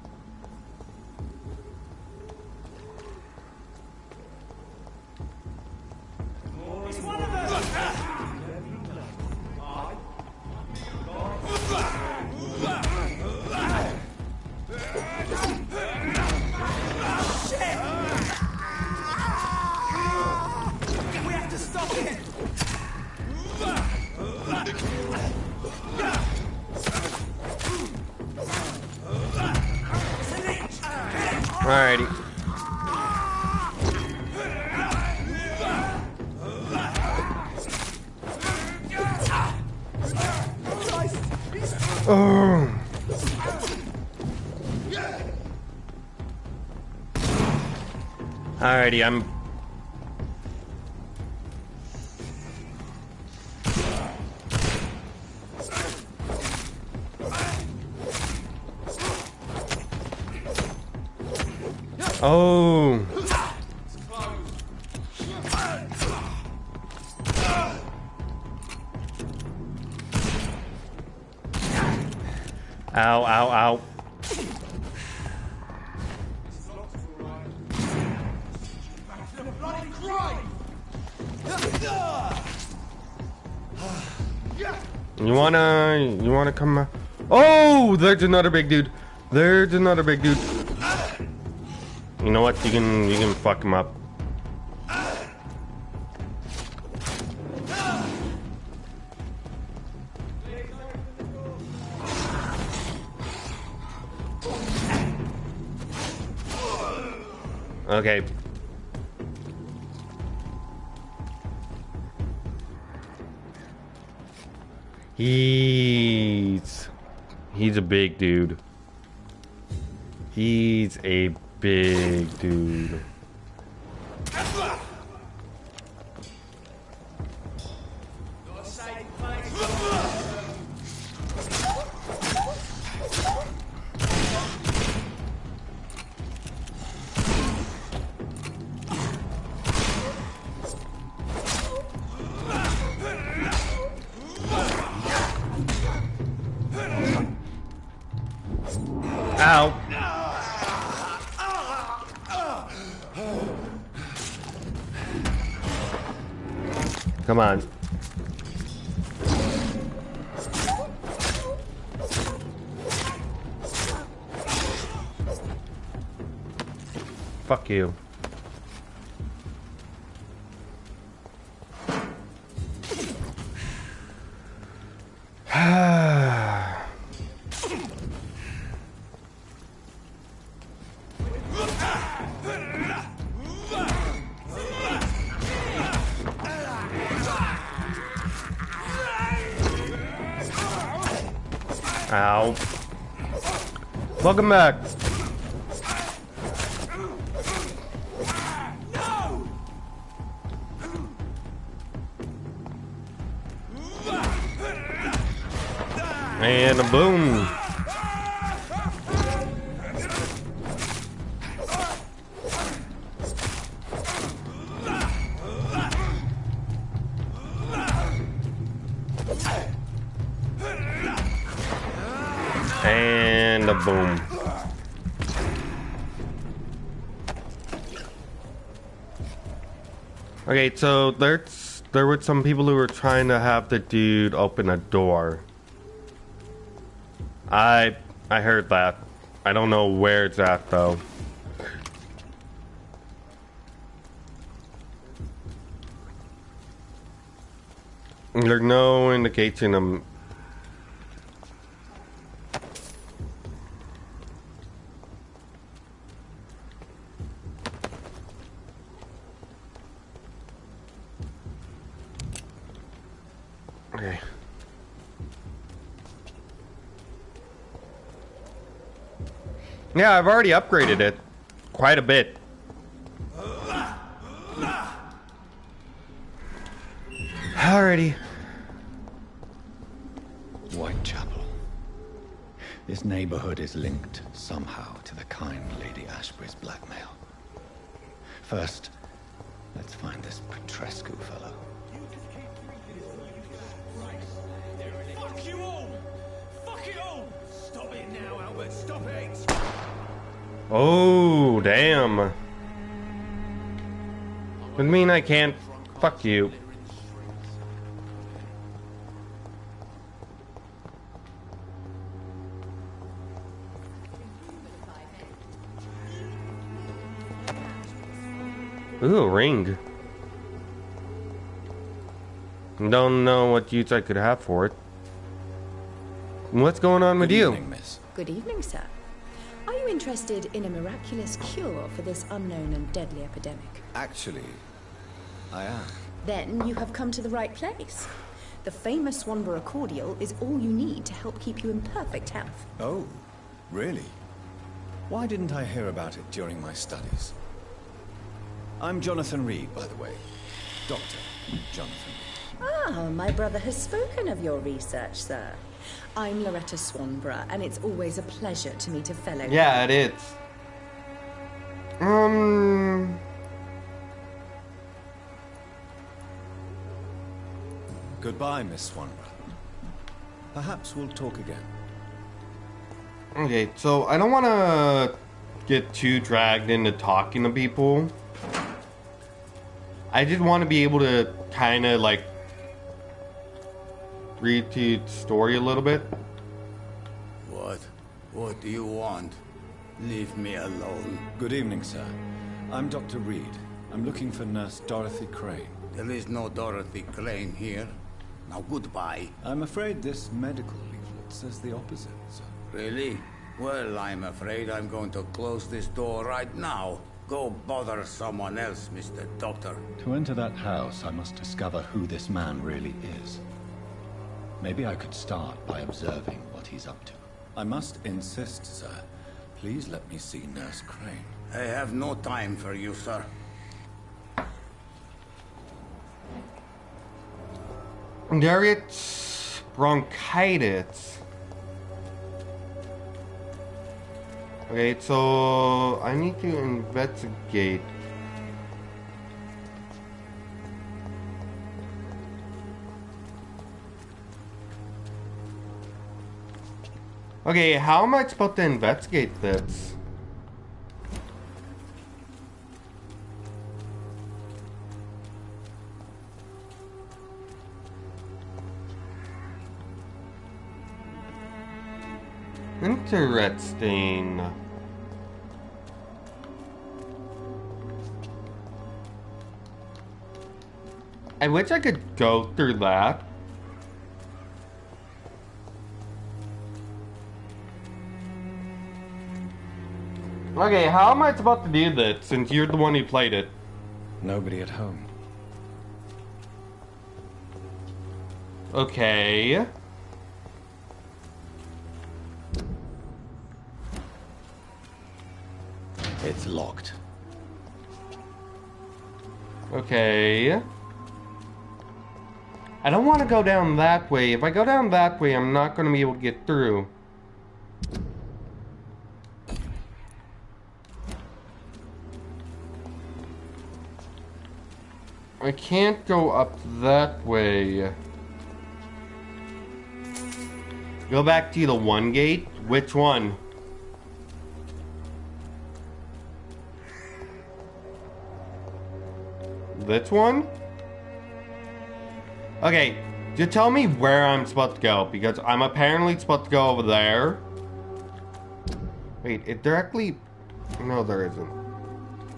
Alrighty. Oh. Alrighty, I'm... Oh. Ow, ow, ow. You wanna come? Oh, there's another big dude. There's another big dude. You know what? You can fuck him up. Okay. He's a big dude. He's a big dude. Ow. Come on. Fuck you. Ow. Welcome back. And a boom. And a boom. Okay, so there were some people who were trying to have the dude open a door. I heard that. I don't know where it's at though. There's no indication of... Okay. Yeah, I've already upgraded it. Quite a bit. Alrighty. Whitechapel. This neighborhood is linked somehow to the kind Lady Ashbury's blackmail. First, let's find this Petrescu fellow. Fuck you all! Fuck it all! Stop it now, Albert, stop it! Oh, damn. Would mean I can't. Fuck you. Ooh, a ring. Don't know what use I could have for it. What's going on with you? Good evening, sir. Are you interested in a miraculous cure for this unknown and deadly epidemic? Actually, I am. Then you have come to the right place. The famous Swanborough cordial is all you need to help keep you in perfect health. Oh, really? Why didn't I hear about it during my studies? I'm Jonathan Reed, by the way. Dr. Jonathan Reed. Ah, my brother has spoken of your research, sir. I'm Loretta Swanborough, and it's always a pleasure to meet a fellow. Yeah, it is. Goodbye, Miss Swanborough. Perhaps we'll talk again. Okay, so I don't want to get too dragged into talking to people. I just want to be able to kind of like read to the story a little bit. What do you want? Leave me alone. Good evening, sir. I'm Dr. Reed. I'm looking for Nurse Dorothy Crane. There is no Dorothy Crane here. Now goodbye. I'm afraid this medical leaflet says the opposite, sir. Really? Well, I'm afraid I'm going to close this door right now. Go bother someone else, Mr. Doctor. To enter that house, I must discover who this man really is. Maybe I could start by observing what he's up to. I must insist, sir. Please let me see Nurse Crane. I have no time for you, sir. There it's bronchitis. Okay, so I need to investigate. Okay, how am I supposed to investigate this? Interesting. I wish I could go through that. Okay, how am I supposed to do this since you're the one who played it? Nobody at home. Okay. It's locked. Okay. I don't want to go down that way. If I go down that way, I'm not going to be able to get through. I can't go up that way. Go back to the one gate? Which one? This one? Okay, just tell me where I'm supposed to go, because I'm apparently supposed to go over there. Wait, it directly... No, there isn't.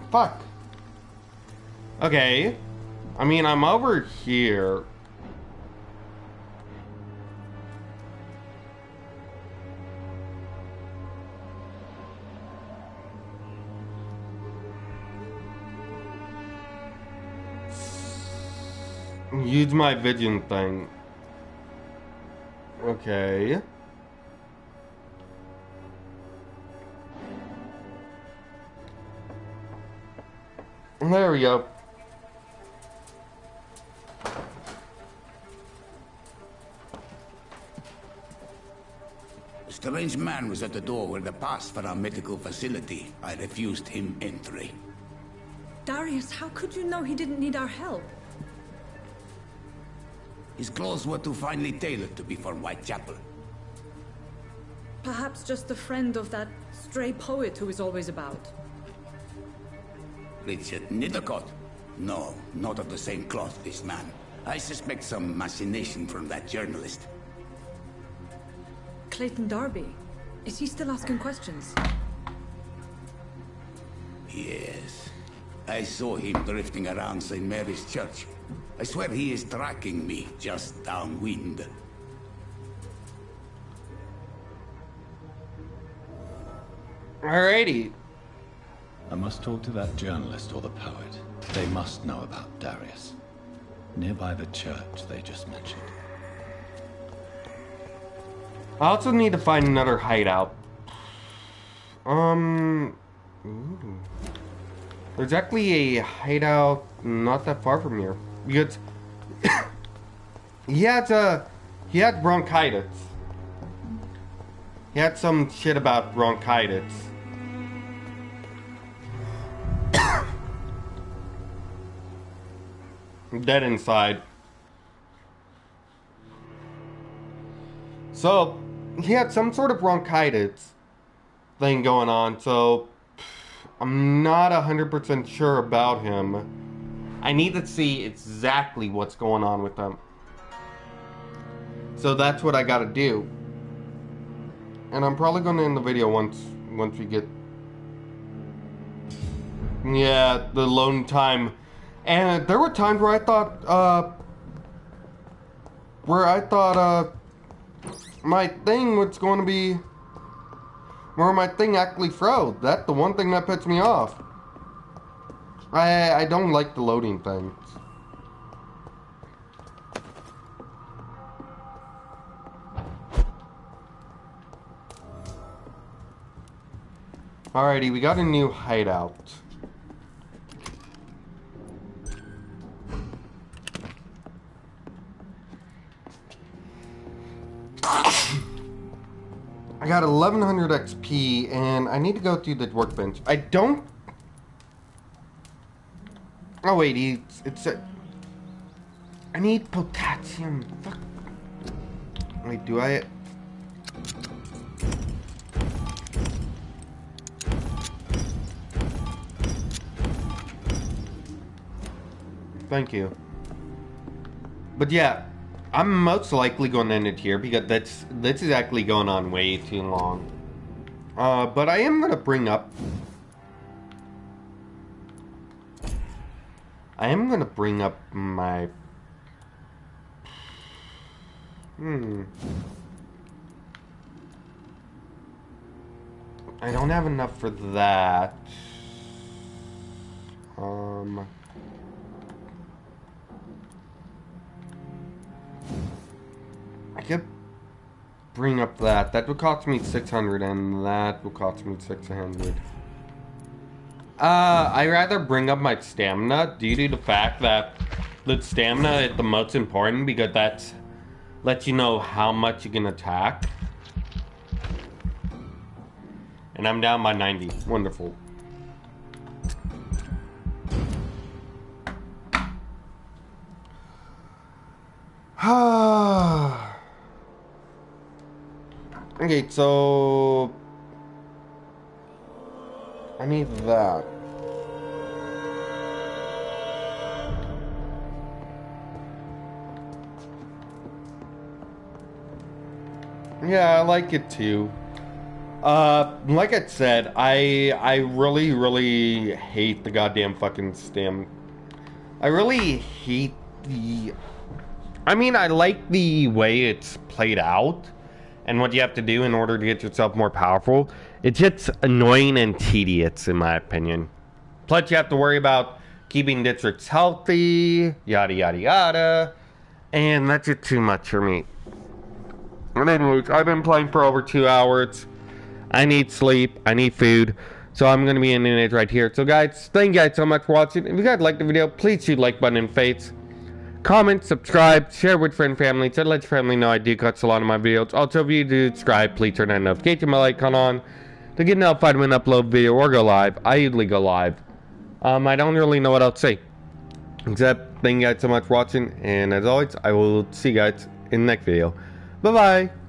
Fuck. Okay. I mean, I'm over here. Use my vision thing. Okay. There we go. A strange man was at the door with a pass for our medical facility. I refused him entry. Darius, how could you know he didn't need our help? His clothes were too finely tailored to be for Whitechapel. Perhaps just a friend of that stray poet who is always about. Richard Nethercott? No, not of the same cloth, this man. I suspect some machination from that journalist. Clayton Darby. Is he still asking questions? Yes. I saw him drifting around St. Mary's Church. I swear he is tracking me just downwind. Alrighty. I must talk to that journalist or the poet. They must know about Darius. Nearby the church they just mentioned. I also need to find another hideout. There's actually a hideout not that far from here. Because he had bronchitis. He had some shit about bronchitis. Dead inside. So, he had some sort of bronchitis thing going on, so I'm not 100% sure about him. I need to see exactly what's going on with him. So that's what I gotta do. And I'm probably gonna end the video once we get... Yeah, the loan time. And there were times where I thought, my thing was going to be... Where my thing actually froze. That's the one thing that puts me off. I don't like the loading things. Alrighty, we got a new hideout. I got 1100 XP and I need to go through the workbench. I don't... Oh wait, it's a... I need potassium. Fuck. Wait, do I... Thank you. But yeah, I'm most likely going to end it here because this is actually going on way too long. But I am going to bring up... I am going to bring up my... I don't have enough for that. I could bring up that. That would cost me 600 and that would cost me 600. I'd rather bring up my stamina due to the fact that the stamina is the most important because that lets you know how much you can attack. And I'm down by 90. Wonderful. Okay, so I need that. Yeah, I like it too. Like I said, I really hate the goddamn fucking stem. I really hate the... I mean, I like the way it's played out and what you have to do in order to get yourself more powerful. It's just annoying and tedious, in my opinion. Plus, you have to worry about keeping districts healthy, yada, yada, yada. And that's just too much for me. And anyways, I've been playing for over 2 hours. I need sleep. I need food. So I'm going to be ending it right here. So guys, thank you guys so much for watching. If you guys liked the video, please shoot like button in face. Comment, subscribe, share with friend family to let your family know I do cut a lot of my videos. Also, if you do subscribe, please turn that notification bell icon on to get notified when I upload video or go live. I usually go live. I don't really know what else to say. Except, thank you guys so much for watching. And as always, I will see you guys in the next video. Bye-bye.